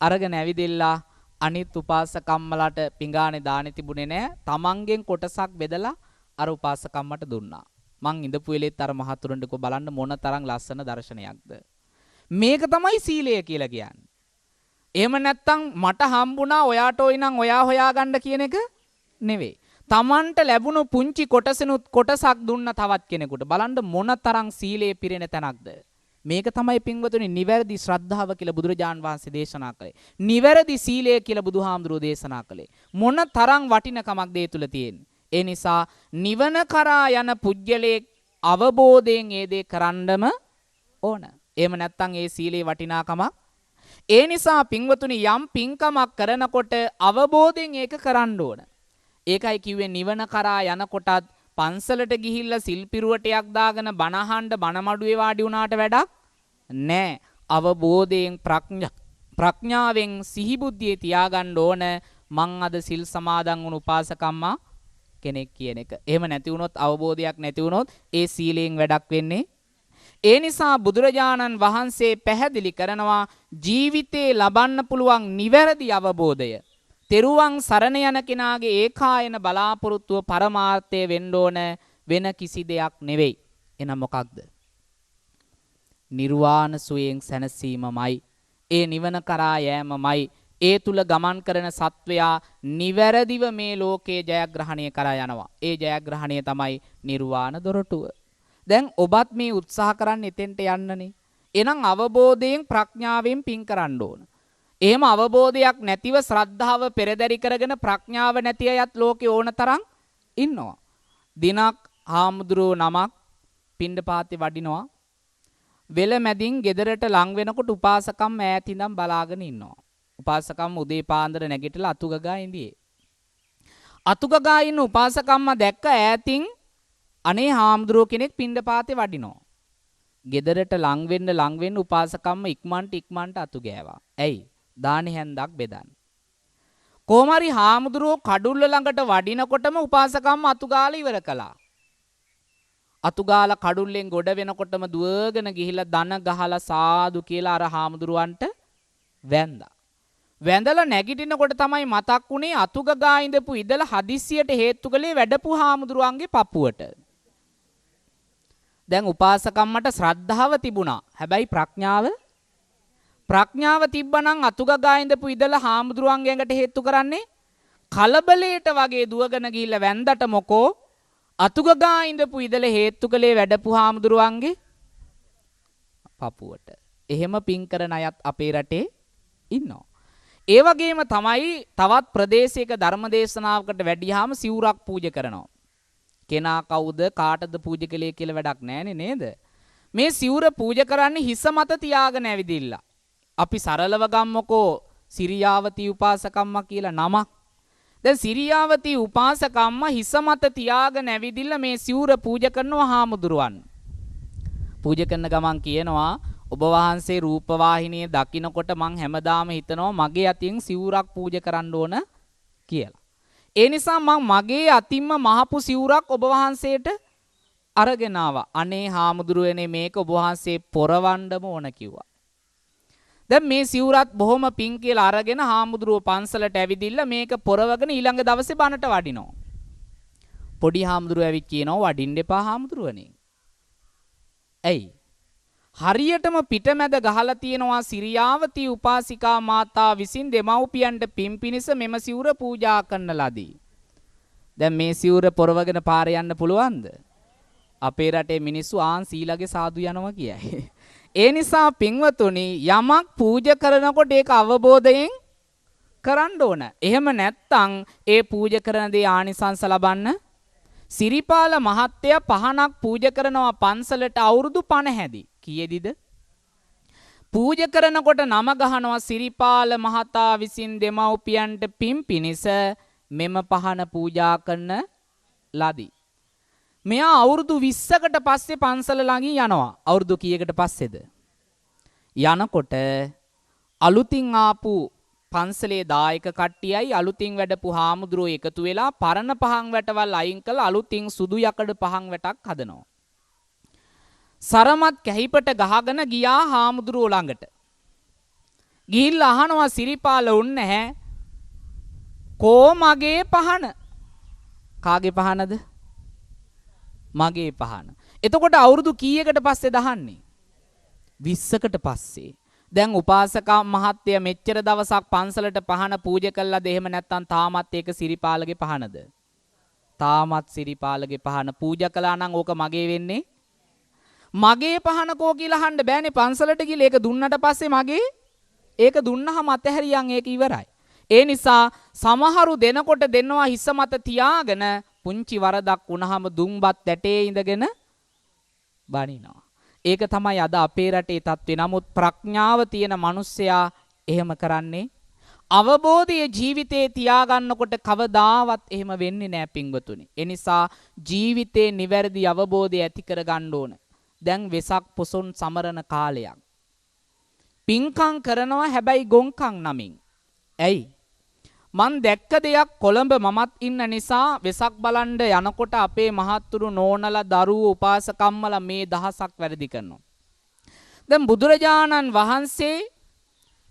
S3: අරගෙන ඇවිදිලා අනිත් උපාසකම්මලාට පිඟානේ දානි තිබුණේ නැහැ. තමන්ගෙන් කොටසක් බෙදලා අර උපාසකම්මට දුන්නා. මං ඉඳපු වෙලෙත් අර මහතුරුන්ට කො බලන්න මොන තරම් ලස්සන දර්ශනයක්ද. මේක තමයි සීලය කියලා කියන්නේ. එහෙම නැත්තම් මට හම්බුණා ඔයාට ඔයි නම් ඔයා හොයාගන්න කියන එක නෙවෙයි. තමන්ට ලැබුණු පුංචි කොටසෙනුත් කොටසක් දුන්න තවත් කෙනෙකුට බලන්න මොන තරම් සීලයේ පිරෙන තැනක්ද. මේක තමයි පින්වතුනි නිවැරදි ශ්‍රද්ධාව කියලා බුදුරජාන් වහන්සේ දේශනා කළේ. නිවැරදි සීලය කියලා බුදුහාමුදුරුවෝ දේශනා කළේ. මොන තරම් වටිනකමක්ද ඒ තුල තියෙන්නේ. ඒ නිසා නිවන කරා යන පුජ්‍යලේ අවබෝධයෙන් ඒ දේ කරන්නම ඕන. එහෙම නැත්නම් ඒ සීලේ වටිනාකමක්. ඒ නිසා පින්වතුනි යම් පින්කමක් කරනකොට අවබෝධයෙන් ඒක කරන්න ඕන. ඒකයි කිව්වේ නිවන කරා යනකොටත් පන්සලට ගිහිල්ලා සිල් පිරුවටයක් දාගෙන බණ අහන්න බණ මඩුවේ වාඩි වුණාට වැඩක් නැහැ. අවබෝධයෙන් ප්‍රඥාවෙන් සිහි බුද්ධියේ තියාගන්න ඕන මං අද සිල් සමාදන් වුණු උපාසකම්මා කෙනෙක් කියන එක. එහෙම නැති වුණොත් අවබෝධයක් නැති වුණොත් ඒ සීලයෙන් වැඩක් වෙන්නේ. ඒ නිසා බුදුරජාණන් වහන්සේ පැහැදිලි කරනවා ජීවිතේ ලබන්න පුළුවන් නිවැරදි අවබෝධය. තෙරුවන් සරණ යන කෙනාගේ ඒකායන බලාපොරොත්තුව පරමාර්ථය වෙන්න ඕන වෙන කිසි දෙයක් නෙවෙයි. එහෙනම් මොකක්ද? නිර්වාණ සුවයෙන් සැනසීමමයි. ඒ නිවන කරා යෑමමයි. ඒ තුල ගමන් කරන සත්වයා නිවැරදිව මේ ලෝකයේ ජයග්‍රහණය කරා යනවා. ඒ ජයග්‍රහණය තමයි නිර්වාණ දොරටුව. දැන් ඔබත් මේ උත්සාහ කරන්නේ එතෙන්ට යන්නනේ. එහෙනම් අවබෝධයෙන් ප්‍රඥාවෙන් පින් කරන්න ඕන. එහෙම අවබෝධයක් නැතිව ශ්‍රද්ධාව පෙරදරි කරගෙන ප්‍රඥාව නැති අයත් ලෝකේ ඕන තරම් ඉන්නවා. දිනක් හාමුදුරුවෝ නමක් පිණ්ඩපාතේ වඩිනවා. වෙල මැදින් ගෙදරට ලං වෙනකොට උපාසකම් ඈත ඉඳන් බලාගෙන ඉන්නවා. උපාසකම් උදේ පාන්දර නැගිටලා අතුගගා ඉඳියේ. අතුගගා ඉන්න උපාසකම්ම දැක්ක ඈතින් අනේ හාමුදුරුවෝ කෙනෙක් පිණ්ඩපාතේ වඩිනවා. ගෙදරට ලං වෙන්න උපාසකම්ම ඉක්මනට අතු ගෑවා. ඇයි? දානි හැන්දක් බෙදන්න. කොහොමරි හාමුදුරුවෝ කඩුල්ල ළඟට වඩිනකොටම උපාසකම්ම අතු ගාලා ඉවර කළා. අතු ගාලා කඩුල්ලෙන් ගොඩ වෙනකොටම දුවගෙන ගිහිල්ලා දන ගහලා සාදු කියලා අර හාමුදුරුවන්ට වැන්දා. වැඳලා නැගිටිනකොට තමයි මතක් වුණේ අතු ගගා ඉඳපු ඉදලා හදිස්සියට හේතු කළේ වැඩපු හාමුදුරුවන්ගේ පපුවට. දැන් උපාසකම්මට ශ්‍රද්ධාව තිබුණා. හැබැයි ප්‍රඥාව තිබ්බනම් අතුගගා ඉඳපු ඉදලා හාමුදුරුවන්ගේ ඇඟට හේතු කරන්නේ කලබලයට වගේ දුවගෙන ගිහිල්ලා වැන්දට මොකෝ අතුගගා ඉඳපු ඉදලා හේතු කළේ වැඩපු හාමුදුරුවන්ගේ පපුවට. එහෙම පින් කරන අයත් අපේ රටේ ඉන්නවා. ඒ වගේම තමයි තවත් ප්‍රදේශයක ධර්මදේශනාවකට වැඩියාම සිවුරක් පූජා කරනවා. කෙනා කවුද කාටද පූජා කළේ කියලා වැඩක් නැහැනේ නේද? මේ සිවුර පූජා කරන්නේ හිස මත තියාගෙන ඇවිදින්න. අපි සරලව ගම්මකෝ සිරියාවති උපාසකම්ම කියලා නමක්. දැන් සිරියාවති උපාසකම්ම හිස මත තියාගෙන ඇවිදින්න මේ සිවුර පූජා කරනවා හාමුදුරුවන්. පූජා කරන ගමන් කියනවා ඔබ වහන්සේ රූපවාහිනියේ දකින්නකොට මං හැමදාම හිතනවා මගේ අතින් සිවුරක් පූජා කරන්න ඕන කියලා. ඒ නිසා මං මගේ අතින්ම මහපු සිවුරක් ඔබ වහන්සේට අරගෙන ආවා. අනේ හාමුදුරුවනේ මේක ඔබ වහන්සේ පොරවන්නම ඕන කිව්වා. දැන් මේ සිවුරත් බොහොම පිං කියලා අරගෙන හාමුදුරුවෝ පන්සලට ඇවිදින්න මේක පොරවගෙන ඊළඟ දවසේ බණට වඩිනවා. පොඩි හාමුදුරුවෝ ඇවිත් කියනවා වඩින්න එපා හාමුදුරුවනේ. ඇයි? හරියටම පිටමැද ගහලා තියෙනවා සිරියාවතී උපාසිකා මාතා විසින් දෙමව්පියන්ට පින් පිණිස මෙම සිවුර පූජා කරන ලදී. දැන් මේ සිවුර පොරවගෙන පාර යන්න පුළුවන්ද? අපේ රටේ මිනිස්සු ආන් සීලගේ සාදු යනවා කියයි. ඒ නිසා පින්වතුනි යමක් පූජා කරනකොට ඒක අවබෝධයෙන් කරන්න ඕන. එහෙම නැත්නම් ඒ පූජා කරන දේ ආනිසංස ලබන්න සිරිපාල මහත්තයා පහනක් පූජා කරනවා පන්සලට අවුරුදු 50 කීයේදීද? පූජා කරනකොට නම ගහනවා සිරිපාල මහතා විසින් දෙමව්පියන්ට පින් පිණිස මෙම පහන පූජා කරන ලදී. මෙයා අවුරුදු 20කට පස්සේ පන්සල ළඟින් යනවා. අවුරුදු කීයකට පස්සේද? යනකොට අලුතින් ආපු පන්සලේ දායක කට්ටියයි අලුතින් වැඩපු හාමුදුරුවෝ එකතු වෙලා පරණ පහන් වැටවල් අයින් කළා අලුතින් සුදු යකඩ පහන් වැටක් හදනවා. සරමත් කැහිපට ගහගෙන ගියා හාමුදුරුවෝ ළඟට. ගිහිල්ලා අහනවා සිරිපාල උන්නේ නැහැ. කෝ මගේ පහන? කාගේ පහනද? මගේ පහන. එතකොට අවුරුදු කීයකට පස්සේ දහන්නේ? 20කට පස්සේ. දැන් උපාසක මහත්තයා මෙච්චර දවසක් පන්සලට පහන පූජා කළාද? එහෙම නැත්නම් තාමත් ඒක සිරිපාලගේ පහනද? තාමත් සිරිපාලගේ පහන පූජා කළා නම් ඕක මගේ වෙන්නේ. මගේ පහන කෝ කියලා අහන්න බෑනේ පන්සලට ගිහලා. ඒක දුන්නට පස්සේ මගේ ඒක දුන්නහම අතහැරියන් ඒක ඉවරයි. ඒ නිසා සමහරු දෙනකොට දෙනවා හිස මත තියාගෙන පුංචි වරදක් වුණාම දුම්බත් ඇටේ ඉඳගෙන බනිනවා. ඒක තමයි අද අපේ රටේ තත්ත්වය. නමුත් ප්‍රඥාව තියෙන මිනිස්සයා එහෙම කරන්නේ අවබෝධයේ ජීවිතේ තියාගන්නකොට කවදාවත් එහෙම වෙන්නේ නැහැ පින්වතුනි. ඒ නිසා ජීවිතේ නිවැරදි අවබෝධය ඇති කරගන්න ඕන. දැන් වෙසක් පොසොන් සමරන කාලයක්. පින්කම් කරනවා හැබැයි ගොංකම් නමින්. ඇයි? මන් දැක්ක දෙයක් කොළඹ මමත් ඉන්න නිසා වෙසක් බලන්න යනකොට අපේ මහත්තුරු නෝනලා දරුවෝ උපාසකම්මලා මේ දහසක් වැරදි කරනවා. දැන් බුදුරජාණන් වහන්සේ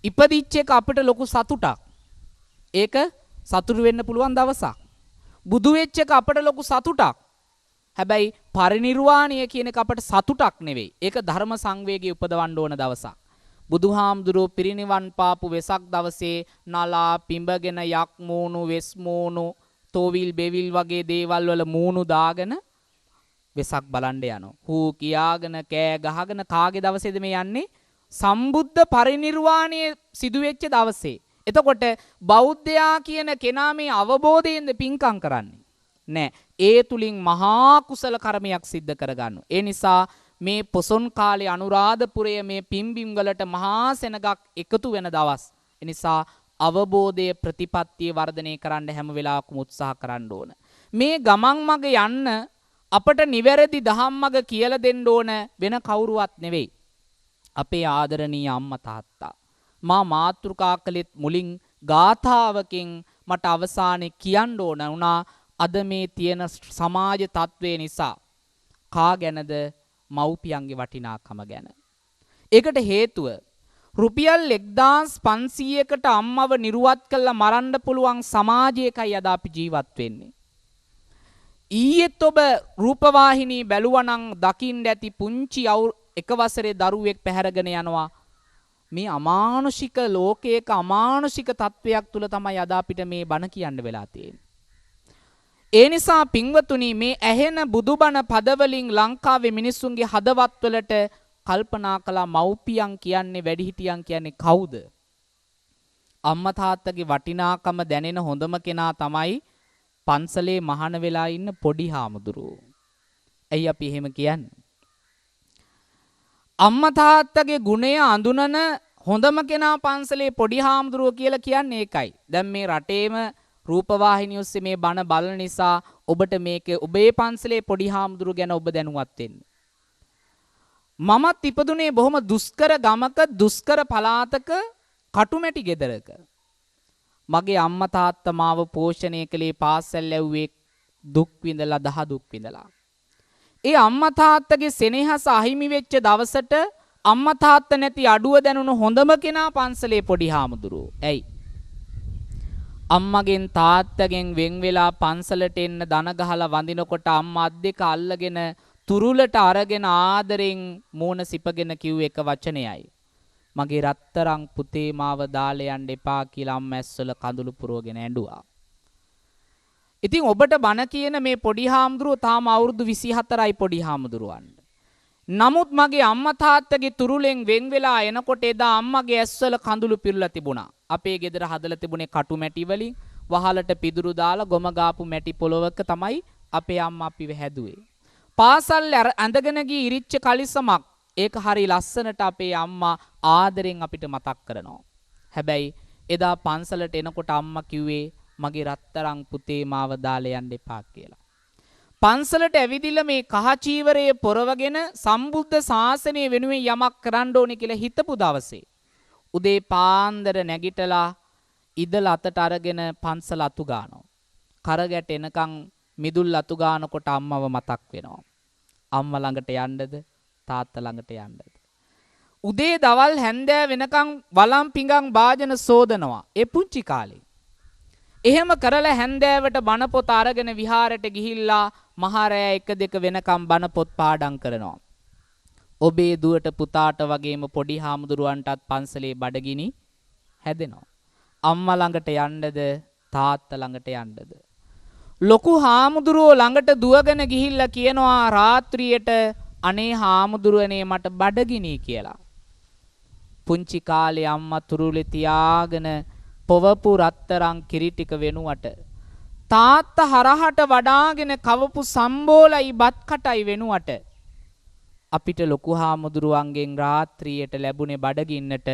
S3: ඉපදිච්ච එක අපිට ලොකු සතුටක්. ඒක සතුටු වෙන්න පුළුවන් දවසක්. බුදු වෙච්ච එක අපිට ලොකු සතුටක්. හැබැයි පරිණිරවාණය කියන එක අපිට සතුටක් නෙවෙයි. ඒක ධර්ම සංවේගය උපදවන්න ඕන දවසක්. බුදුහාමුදුරුවෝ පිරිනිවන් පාපු වෙසක් දවසේ නලා පිඹගෙන යක් මූණු වෙස් මූණු තෝවිල් බෙවිල් වගේ දේවල් වල මූණු දාගෙන වෙසක් බලන්න යනවා. හූ කියාගෙන කෑ ගහගෙන කාගේ දවසේද මේ යන්නේ? සම්බුද්ධ පරිනිර්වාණය සිදු වෙච්ච දවසේ. එතකොට බෞද්ධයා කියන කෙනා මේ අවබෝධයෙන්ද පින්කම් කරන්නේ? නෑ. ඒ තුලින් මහා කුසල කර්මයක් සිද්ධ කරගන්නවා. ඒ නිසා මේ පොසොන් කාලේ අනුරාධපුරයේ මේ පිම්බිම් වලට මහා සෙනගක් එකතු වෙන දවස්. ඒ නිසා අවබෝධයේ ප්‍රතිපත්තිය වර්ධනය කරන්න හැම වෙලාවකම උත්සාහ කරන්න ඕන. මේ ගමන් මග යන්න අපට නිවැරදි දහම් මග කියලා දෙන්න ඕන වෙන කවුරුවත් නෙවෙයි. අපේ ආදරණීය අම්මා තාත්තා. මා මාතෘකා කළෙත් මුලින් ගාථාවකින් මට අවසානයේ කියන්න ඕන වුණා අද මේ තියෙන සමාජ තත්ත්වය නිසා කා ගැනද මව්පියන්ගේ වටිනාකම ගැන. ඒකට හේතුව රුපියල් 1500කට අම්මව නිරුවත් කළා මරන්න පුළුවන් සමාජයකයි අද අපි ජීවත් වෙන්නේ. ඊයේත් ඔබ රූපවාහිනී බැලුවනම් දකින්න ඇති පුංචි එක වසරේ දරුවෙක් පැහැරගෙන යනවා. මේ අමානුෂික ලෝකයක අමානුෂික තත්වයක් තුල තමයි අද අපිට මේ බණ කියන්න වෙලා තියෙන්නේ. ඒ නිසා පින්වතුනි මේ ඇහෙන බුදුබණ පදවලින් ලංකාවේ මිනිස්සුන්ගේ හදවත්වලට කල්පනා කළා මව්පියන් කියන්නේ වැඩිහිටියන් කියන්නේ කවුද? අම්මා තාත්තගේ වටිනාකම දැනෙන හොඳම කෙනා තමයි පන්සලේ මහාන වෙලා ඉන්න පොඩි හාමුදුරුවෝ. ඇයි අපි එහෙම කියන්නේ? අම්මා තාත්තගේ ගුණය අඳුනන හොඳම කෙනා පන්සලේ පොඩි හාමුදුරුවෝ කියලා කියන්නේ ඒකයි. දැන් මේ රටේම රූපවාහිනිය ඔස්සේ මේ බණ බලන නිසා ඔබට මේක ඔබේ පන්සලේ පොඩි හාමුදුරුවෝ ගැන ඔබ දැනුවත් වෙන්න. මමත් ඉපදුනේ බොහොම දුෂ්කර ගමක දුෂ්කර පළාතක කටුමැටි ගෙදරක. මගේ අම්මා තාත්තා මාව පෝෂණය කළේ පාසල් යවුවේ දුක් විඳලා දහ දුක් විඳලා. ඒ අම්මා තාත්තගේ සෙනෙහස අහිමි වෙච්ච දවසට අම්මා තාත්තා නැති අඩුව දැනුණු හොඳම කෙනා පන්සලේ පොඩි හාමුදුරුවෝ. ඇයි? අම්මගෙන් තාත්තගෙන් වෙන් වෙලා පන්සලට එන්න දන ගහලා වඳිනකොට අම්මා අත් දෙක අල්ලගෙන තුරුලට අරගෙන ආදරෙන් මූණ සිපගෙන කිව් එක වචනයයි. මගේ රත්තරන් පුතේ මාව දාලා යන්න එපා කියලා අම්මා ඇස්වල කඳුළු පුරවගෙන ඇඬුවා. ඉතින් ඔබට බණ කියන මේ පොඩි හාමුදුරුවෝ තාම අවුරුදු 24යි පොඩි හාමුදුරුවන්ට. නමුත් මගේ අම්මා තාත්තගේ තුරුලෙන් වෙන් වෙලා එනකොට එදා අම්මගේ ඇස්වල කඳුළු පිරලා තිබුණා. අපේ ගෙදර හදලා තිබුණේ කටු මැටි වලින් වහලට පිදුරු දාලා ගොම ගාපු මැටි පොලවක තමයි අපේ අම්මා අපිව හැදුවේ. පාසල් ඇඳගෙන ගිය ඉරිච්ච කලිසමක් ඒක හරි ලස්සනට අපේ අම්මා ආදරෙන් අපිට මතක් කරනවා. හැබැයි එදා පන්සලට එනකොට අම්මා කිව්වේ මගේ රත්තරන් පුතේ මාව දාලා යන්න එපා කියලා. පන්සලට ඇවිදිලා මේ කහ චීවරයේ පොරවගෙන සම්බුද්ධ ශාසනය වෙනුවෙන් යමක් කරන්න ඕනේ කියලා හිතපු දවසේ උදේ පාන්දර නැගිටලා ඉදල අතට අරගෙන පන්සල අතු ගන්නවා. කරගැට එනකන් මිදුල් අතු ගන්නකොට අම්මව මතක් වෙනවා. අම්මා ළඟට යන්නද තාත්තා ළඟට යන්නද? උදේ දවල් හැන්දෑ වෙනකන් වළම් පිඟන් වාජන සෝදනවා. ඒ පුංචි කාලේ. එහෙම කරලා හැන්දෑවට බණ පොත අරගෙන විහාරයට ගිහිල්ලා මහරෑ 1-2 වෙනකම් බණ පොත් පාඩම් කරනවා. ඔබේ දුවට පුතාට වගේම පොඩි හාමුදුරුවන්ටත් පන්සලේ බඩගිනි හැදෙනවා. අම්මා ළඟට යන්නද තාත්තා ළඟට යන්නද? ලොකු හාමුදුරුවෝ ළඟට දුවගෙන ගිහිල්ලා කියනවා රාත්‍රියට අනේ හාමුදුරුවනේ මට බඩගිනි කියලා. පුංචි කාලේ අම්මා තුරුලේ තියාගෙන පොවපු රත්තරන් කිරි ටික වෙනුවට තාත්තා හරහට වඩාගෙන කවපු සම්බෝලයි බත් කටයි වෙනුවට අපිට ලොකු හාමුදුරුවන්ගෙන් රාත්‍රියට ලැබුණේ බඩගින්නට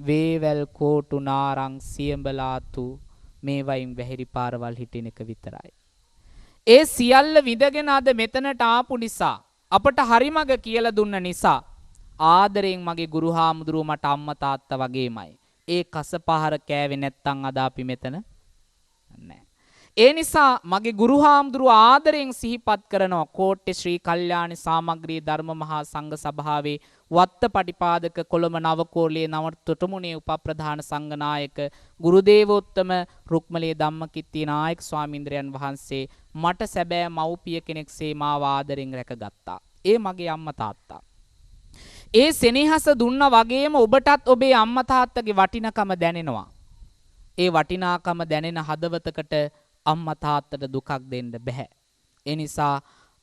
S3: වේවැල් කෝටු නාරං සියඹලාතු මේ වයින් වැහිරි පාරවල් හිටින එක විතරයි. ඒ සියල්ල විඳගෙන අද මෙතනට ආපු නිසා අපට හරිමග කියලා දුන්න නිසා ආදරෙන් මගේ ගුරු හාමුදුරුවෝ මට අම්මා තාත්තා වගේමයි. ඒ කසපහර කෑවේ නැත්තම් අද අපි මෙතන නැහැ. ඒ නිසා මගේ ගුරු හාමුදුරුවෝ ආදරෙන් සිහිපත් කරනවා කෝට්ටේ ශ්‍රී කල්යාණි සාමග්‍රී ධර්ම මහා සංඝ සභාවේ වත්තපටිපාදක කොළඹ නවකෝලේ නව තොටමුණේ උපප්‍රධාන සංඝනායක ගුරුදේවෝත්තම රුක්මලේ ධම්මකිත්ති නායක ස්වාමීන්ද්‍රයන් වහන්සේ මට සැබෑ මව්පිය කෙනෙක්සේ මාව ආදරෙන් රැකගත්තා. ඒ මගේ අම්මා තාත්තා. ඒ සෙනෙහස දුන්නා වගේම ඔබටත් ඔබේ අම්මා තාත්තගේ වටිනකම දැනෙනවා. ඒ වටිනාකම දැනෙන හදවතකට අම්මා තාත්තට දුකක් දෙන්න බෑ. ඒ නිසා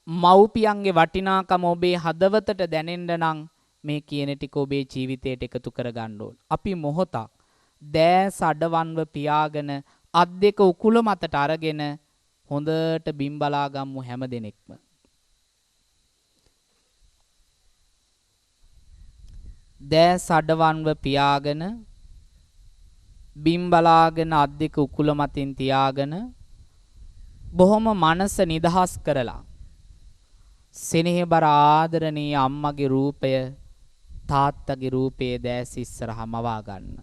S3: මව්පියන්ගේ වටිනාකම ඔබේ හදවතට දැනෙන්න නම් මේ කියන ටික ඔබේ ජීවිතයට එකතු කරගන්න ඕන. අපි මොහොතක් දෑස් අඩවන්ව පියාගෙන අත් දෙක උකුල මතට අරගෙන හොඳට බිම් බලා ගමු හැම දෙනෙක්ම. දෑස් අඩවන්ව පියාගෙන බිම් බලාගෙන අත් දෙක උකුල මතින් තියාගෙන බොහොම මනස නිදහස් කරලා සෙනෙහබර ආදරණීය අම්මගේ රූපය තාත්තගේ රූපයේ දැස් ඉස්සරහා මවා ගන්න.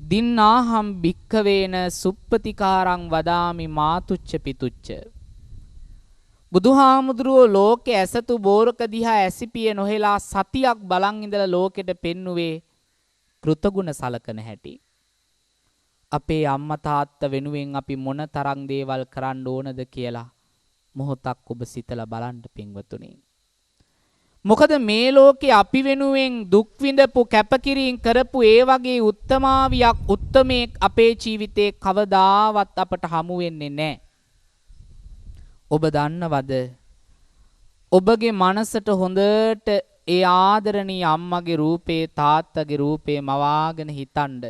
S3: දින්නාහම් භික්ඛවේන සුප්පතිකාරං වදාමි මාතුච්ච පිතුච්ච. බුදුහාමුදුරුවෝ ලෝකේ ඇසතු බෝරක දිහා ඇසිපිය නොහෙලා සතියක් බලන් ඉඳලා ලෝකෙට පෙන්නුවේ කෘතගුණ සලකන හැටි. අපේ අම්මා තාත්තා වෙනුවෙන් අපි මොන තරම් දේවල් කරන්න ඕනද කියලා මොහොතක් ඔබ සිතලා බලන්න පින්වතුනි. මොකද මේ ලෝකේ අපි වෙනුවෙන් දුක් විඳපු කැපකිරීම කරපු ඒ වගේ උත්තමාවියක් උත්තමයෙක් අපේ ජීවිතේ කවදාවත් අපට හමු වෙන්නේ නැහැ. ඔබ දන්නවද? ඔබගේ මනසට හොඳට ඒ ආදරණීය අම්මගේ රූපේ තාත්තගේ රූපේ මවාගෙන හිතන්න.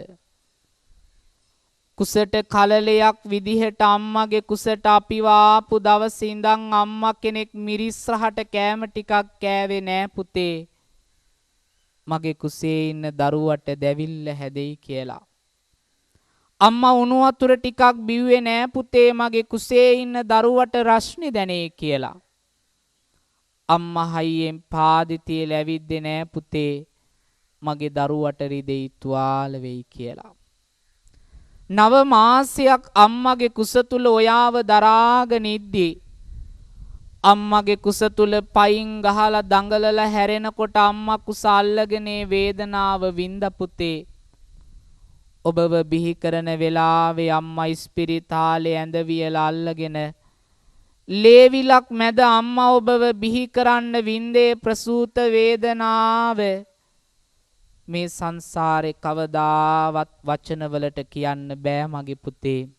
S3: කුසට කලලයක් විදිහට අම්මගේ කුසට අපිව ආපු දවසේ ඉඳන් අම්මා කෙනෙක් මිරිස් රහට කෑම ටිකක් කෑවේ නෑ පුතේ. මගේ කුසේ ඉන්න දරුවට දැවිල්ල හැදෙයි කියලා. අම්මා උණු වතුර ටිකක් බිව්වේ නෑ පුතේ මගේ කුසේ ඉන්න දරුවට රස්නි දැනේ කියලා. අම්මා හයියෙන් පාදිතිය ලැබිද්දේ නෑ පුතේ මගේ දරුවට රිදෙයි තුවාල වෙයි කියලා. 9 මාසයක් අම්මගේ කුස තුල ඔයාව දරාගෙන ඉද්දී අම්මගේ කුස තුල පයින් ගහලා දඟලලා හැරෙනකොට අම්මා කුස අල්ලගෙන වේදනාව විඳ පුතේ. ඔබව බිහි කරන වෙලාවේ අම්මා ඉස්පිරිතාලේ ඇඳ වියලා අල්ලගෙන ලේවිලක් මැද අම්මා ඔබව බිහි කරන්න වින්දේ ප්‍රසූත වේදනාව මේ සංසාරේ කවදාවත් වචනවලට කියන්න බෑ මගේ පුතේ.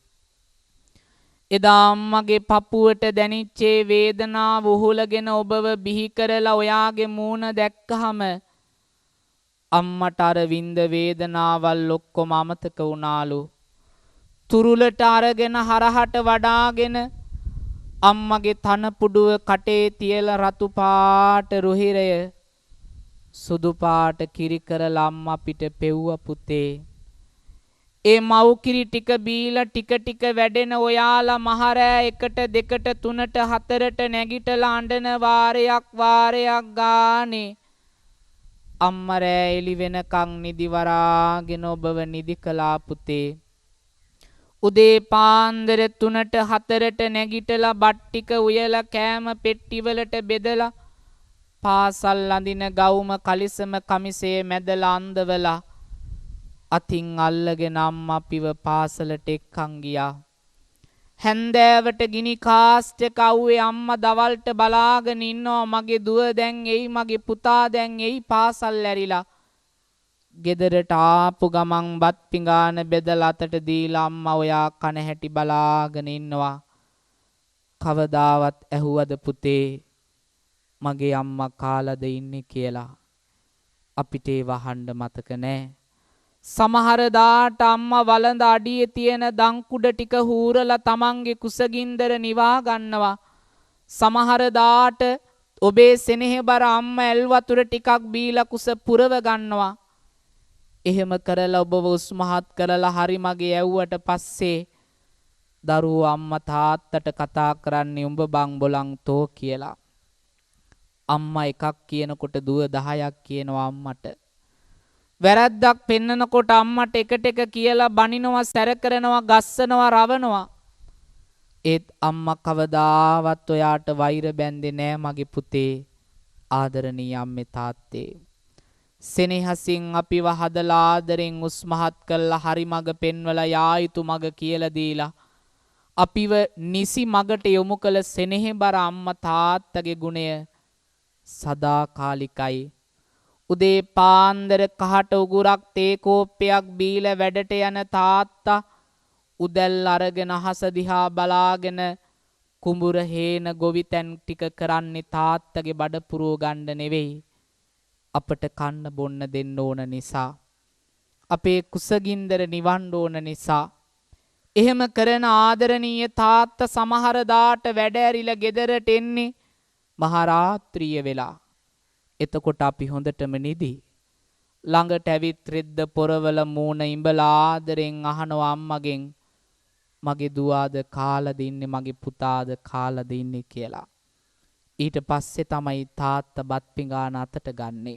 S3: එදා අම්මගේ පපුවට දැනිච්ච වේදනාව උහුලගෙන ඔබව බිහි කරලා ඔයාගේ මූණ දැක්කහම අම්මට අර වින්ද වේදනාවල් ඔක්කොම අමතක වුණාලු. තුරුලට අරගෙන හරහට වඩාගෙන අම්මගේ තනපුඩුව කටේ තියලා රතු පාට රුහිරය සුදු පාට කිරි කරලා අම්මා පිට පෙව්ව පුතේ. ඒ මව් කිරි ටික බීලා ටික ටික වැඩෙන ඔයාලා මහරෑ 1ට 2ට 3ට 4ට නැගිටලා අඬන වාරයක් ගානේ අම්මා රෑ එළි වෙනකන් නිදි වරාගෙන ඔබව නිදි කළා පුතේ. උදේ පාන්දර 3ට 4ට නැගිටලා බත් ටික උයලා කෑම පෙට්ටිවලට බෙදලා පාසල් අඳින ගවුම කලිසම කමිසේ මැදලා අන්දවලා අතින් අල්ලගෙන අම්මා පිව පාසලට එක්කන් ගියා. හැන්දෑවට ගිනි කාස්ට් අවුවේ අම්මා දවල්ට බලාගෙන ඉන්නවා මගේ දුව දැන් එයි මගේ පුතා දැන් එයි පාසල් ඇරිලා. ගෙදරට ආපු ගමන් බත් පිඟාන බෙදලා අතට දීලා අම්මා ඔයා කන හැටි බලාගෙන ඉන්නවා. කවදාවත් ඇහුවද පුතේ මගේ අම්මා කාලද ඉන්නේ කියලා? අපිට ඒව අහන්න මතක නෑ. සමහර දාට අම්මා වළඳ අඩියේ තියෙන දංකුඩ ටික හූරලා තමන්ගේ කුසගින්දර නිවා ගන්නවා. සමහර දාට ඔබේ සෙනෙහබර අම්මා ඇල් වතුර ටිකක් බීලා කුස පුරව ගන්නවා. එහෙම කරලා ඔබව උස්මහත් කරලා හරි මගේ ඇව්වට පස්සේ දරුවෝ අම්මා තාත්තට කතා කරන්නේ උඹ බං බොලං තෝ කියලා. අම්මා එකක් කියනකොට දුව 10ක් කියනවා අම්මට. වැරද්දක් පෙන්නනකොට අම්මට එකට එක කියලා බනිනවා, සැර කරනවා, ගස්සනවා, රවනවා. ඒත් අම්මා කවදාවත් ඔයාට වෛර බැන්දේ නෑ මගේ පුතේ. ආදරණීය අම්මේ තාත්තේ. සෙනෙහසින් අපිව හදලා ආදරෙන් උස්මහත් කළා හරි මඟ පෙන්වලා යා යුතු මඟ කියලා දීලා අපිව නිසි මඟට යොමු කළ සෙනෙහබර අම්මා තාත්තගේ ගුණය සදාකාලිකයි. උදේ පාන්දර කහට උගුරක් තේ කෝප්පයක් බීලා වැඩට යන තාත්තා උදැල්ල අරගෙන අහස දිහා බලාගෙන කුඹුර හේන ගොවිතැන් ටික කරන්නේ තාත්තගේ බඩ පුරව ගන්න නෙවෙයි. අපට කන්න බොන්න දෙන්න ඕන නිසා. අපේ කුසගින්දර නිවන්න ඕන නිසා. එහෙම කරන ආදරණීය තාත්තා සමහර දාට වැඩ ඇරිලා ගෙදරට එන්නේ මහරාත්‍රිය වෙලා. එතකොට අපි හොඳටම නිදි. ළඟට ඇවිත් රෙද්ද පොරවල මූණ ඉඹලා ආදරෙන් අහනවා අම්මගෙන් මගේ දුවාද කාලද ඉන්නේ මගේ පුතාද කාලද ඉන්නේ කියලා. ඊට පස්සේ තමයි තාත්තා බත් පිඟාන අතට ගන්නෙ.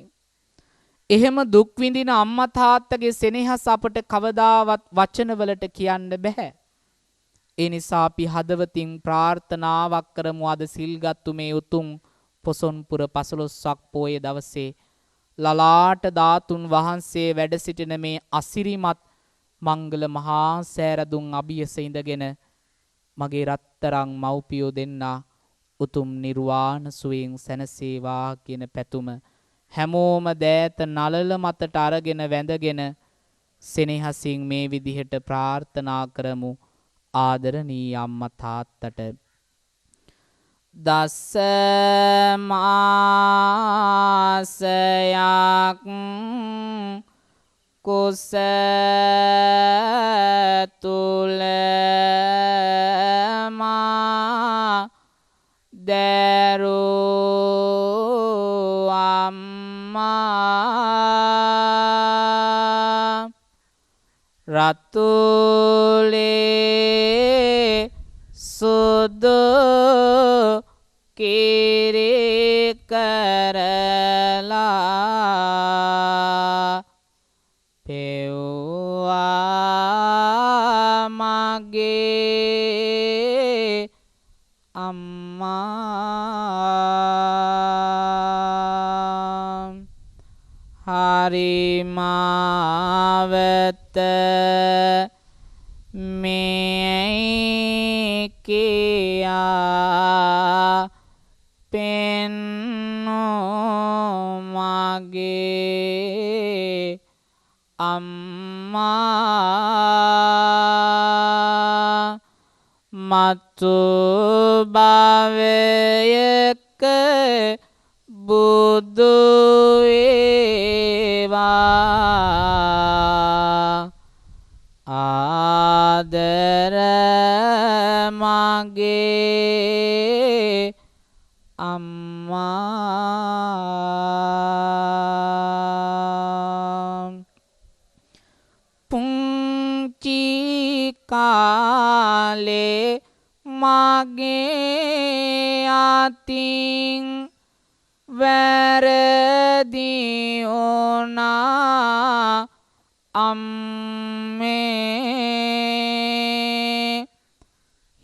S3: එහෙම දුක් විඳින අම්මා තාත්තගේ සෙනෙහස අපට කවදාවත් වචනවලට කියන්න බෑ. ඒ නිසා අපි හදවතින් ප්‍රාර්ථනාවක් කරමු අද සිල්ගත්තු මේ උතුම් පොසොන්පුර 15ක් පෝය දවසේ ලලාට ධාතුන් වහන්සේ වැඩ සිටින මේ අසිරිමත් මංගල මහා සෑරදුන් අභියස ඉඳගෙන මගේ රත්තරන් මව්පියෝ දෙන්නා උතුම් නිර්වාණ සුවයෙන් සැනසේවා කියන පැතුම හැමෝම දෑත නලල මතට අරගෙන වැඳගෙන සෙනෙහසින් මේ විදිහට ප්‍රාර්ථනා කරමු ආදරණීය අම්මා තාත්තට. දස මාසයක් කුස තුල මා දරුවා අම්මා රතුලේ සුදු කිරි කරලා පෙව්වා මගේ අම්මා. හරි මාවත මේ කියා පෙන්නෝ මගේ අම්මා මතු භවයක බුදු වේවා ආදර මගේ අම්මා පුංචි කාලේ මගේ අතින් වැරදි වුණා අම්මේ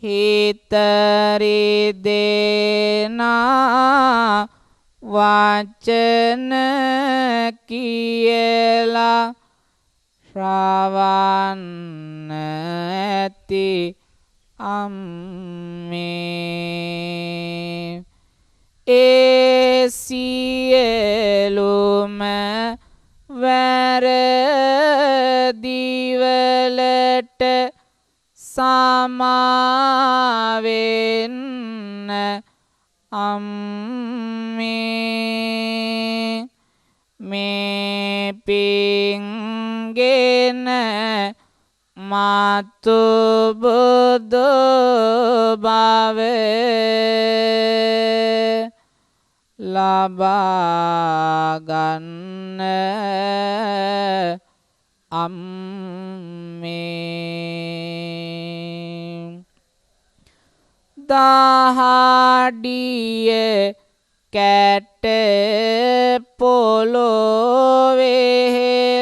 S3: හිතරි දෙනා වචන කියලා ශ්‍රවන්න ඇති අම්මේ ඒ සියලුම වැරදිවලට සමාවෙන්න අම්මේ මේ පිංගෙන මතු බුදු භවේ ලබා ගන්න අම්මේ දහඩිය කැට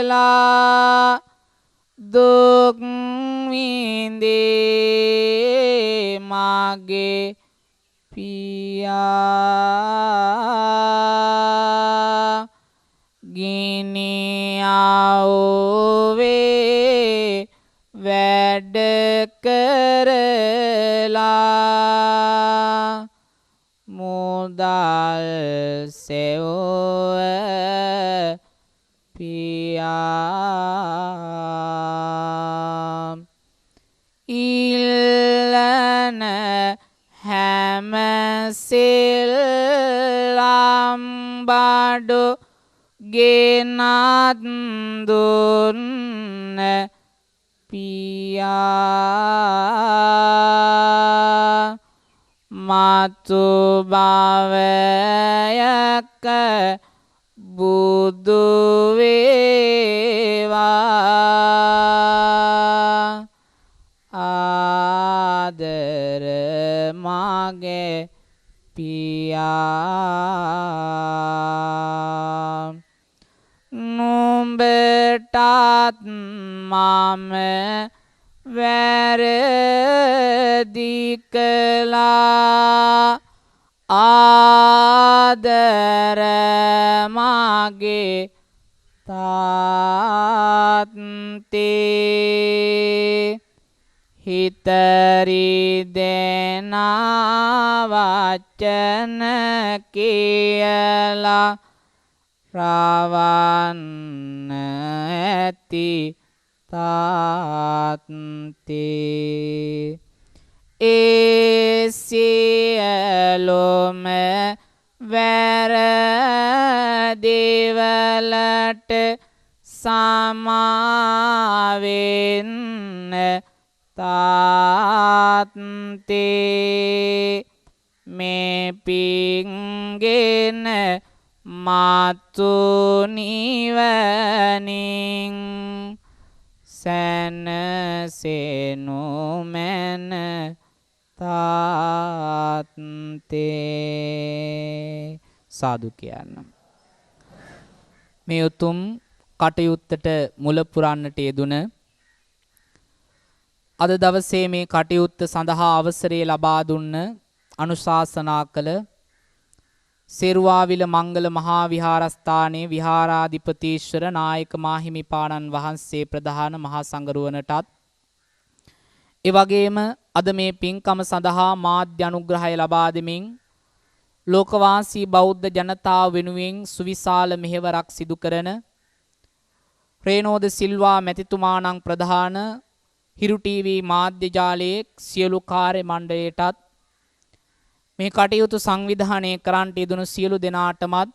S3: පොළොවෙලා දුක් විඳේ මගේ පියා ගිනි අවුවේ වැඩ කරලා මුදල් සෙව්ව පියා ඉල්ලන හැම සිල්ලම් බඩු ගෙනත් දුන්න පියා මතු භවයක බුදු වේවා ආදර මගේ පියා නුඹටත් මම වැරදි කළා ආදර මගේ තාත්තේ හිතරි දෙනා වචන කියලා රවන්න ඇති තාත්තේ ඒ සියලුම වැරදිවලට සමාවෙන්න තාත්තේ මේ පිංගෙන මතු නිවනින් සැනසෙනු මැන තාත්තේ සාදු කියන්න. මේ උතුම් කටයුත්තට මුල පුරන්නට යෙදුන අද දවසේ මේ කටයුත්ත සඳහා අවසරය ලබා දුන්න අනුශාසනා කළ සෙරුවාවිල මංගල මහා විහාරස්ථානයේ විහාරාධිපතීශ්වර නායක මාහිමිපාණන් වහන්සේ ප්‍රධාන මහා සංඝරුවනටත් ඒ වගේම අද මේ පින්කම සඳහා මාධ්‍ය අනුග්‍රහය ලබා දෙමින් ලෝකවාසී බෞද්ධ ජනතාව වෙනුවෙන් සුවිශාල මෙහෙවරක් සිදු කරන රේනෝද සිල්වා මැතිතුමාණන් ප්‍රධාන හිරු ටීවී මාධ්‍ය ජාලයේ සියලු කාර්ය මණ්ඩලයටත් මේ කටයුතු සංවිධානය කරන්නට යෙදුණු සියලු දෙනාටමත්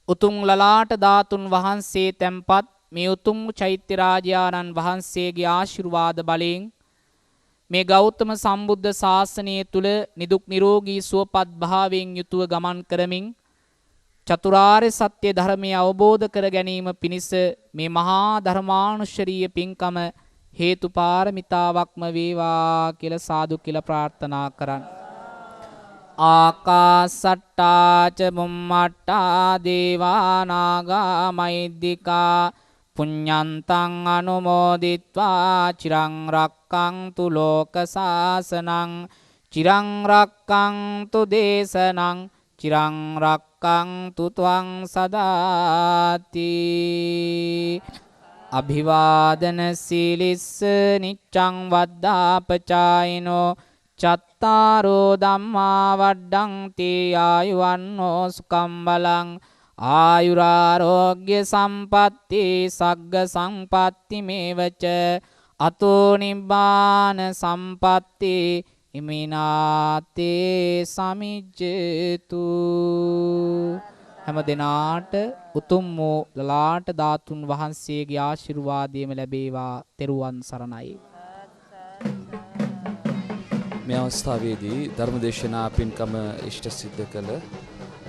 S3: උතුම් ලලාට ධාතුන් වහන්සේ තැන්පත් මේ උතුම් චෛත්‍ය රාජානන් වහන්සේගේ ආශිර්වාද බලයෙන් මේ ගෞතම සම්බුද්ධ ශාසනය තුල නිදුක් නිරෝගී සුවපත් භාවයෙන් යුතුව ගමන් කරමින් චතුරාර්ය සත්‍ය ධර්මය අවබෝධ කර ගැනීම පිණිස මේ මහා ධර්මානුශරීය පින්කම හේතු පාරමිතාවක්ම වේවා කියලා සාදු කියලා ප්‍රාර්ථනා කරන්න. ආකාසට්ටා ච බුම්මට්ටා දේවා නාග මහිද්దికා පුඤ්ඤන්තං අනුමෝදිත්වා චිරං රක්ඛන්තු ලෝක සාසනං චිරං රක්ඛන්තු දේශනං චිරං රක්ඛන්තු ත්වං සදාති අභිවාදන සීලිස්ස නිච්ඡං වද්දාපචායිනෝ චත්තාරෝ ධම්මා වඩ්ඩಂತಿ ආයුවන්නෝ සුඛං බලං ආයුරාරෝග්‍ය සම්පatti සග්ග සම්පatti මේවච අතෝ නිබ්බාන සම්පatti ඉමිනාතේ සමිජ්ජතු හැම දිනාට උතුම් වූ ලලාට ධාතුන් වහන්සේගේ ආශිර්වාදයම ලැබේවා. තෙරුවන් සරණයි.
S2: මේ අවස්ථාවේදී ධර්මදේශනා පින්කම ඉෂ්ට සිද්ධ කළ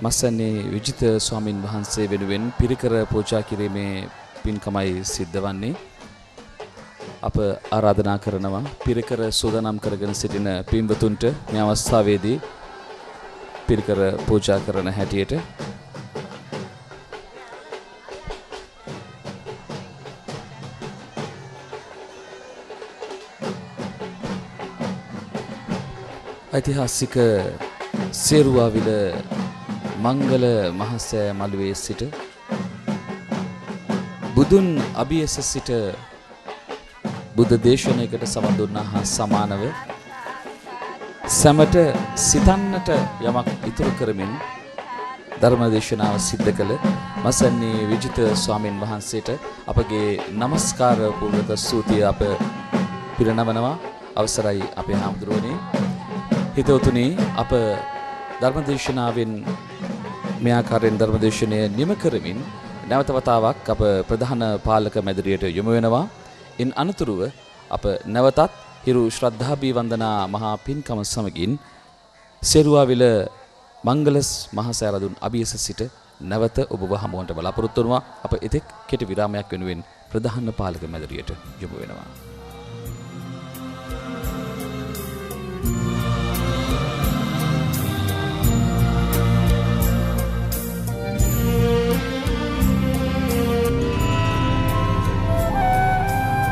S2: මස්සන්නේ විජිත ස්වාමින් වහන්සේ වෙනුවෙන් පිරිකර පූජා කිරීමේ පින්කමයි සිද්ධ වන්නේ. අප ආරාධනා කරනවා පිරිකර සූදානම් කරගෙන සිටින පින්වතුන්ට මේ අවස්ථාවේදී පිරිකර පූජා කරන හැටියට ඓතිහාසික සේරුවාවිල මංගල මහසෑ මළුවේ සිට බුදුන් අභියස සිට බුද්ධ දේශනාවකට සමන් දුන්නා හා සමානව සමට සිතන්නට යමක් ඉතුරු කරමින් ධර්ම දේශනාව සිද්ධ කළ මසන්නේ විජිත ස්වාමින් වහන්සේට අපගේ নমස්කාර පූර්වක ස්තුතිය අප පිරිනමනවා. අවසරයි අපේ හාමුදුරුවනේ. හිතවතුනි, අප ධර්මදේශනාවෙන් මේ ආකාරයෙන් ධර්මදේශනය නිම කරමින් නැවත වතාවක් අප ප්‍රධාන පාලක මැදිරියට යොමු වෙනවා. ඉන් අනතුරුව අප නැවතත් හිරු ශ්‍රද්ධාභී වන්දනා මහා පින්කම සමගින් සේරුවාවිල මංගලස් මහසෑරදුන් අභියස සිට නැවත ඔබව හමුවන්නට බලාපොරොත්තු වෙනවා. අප එතෙක් කෙටි විරාමයක් වෙනුවෙන් ප්‍රධාන පාලක මැදිරියට යොමු වෙනවා.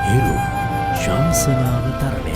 S1: හිරු ශාසනාව තරණය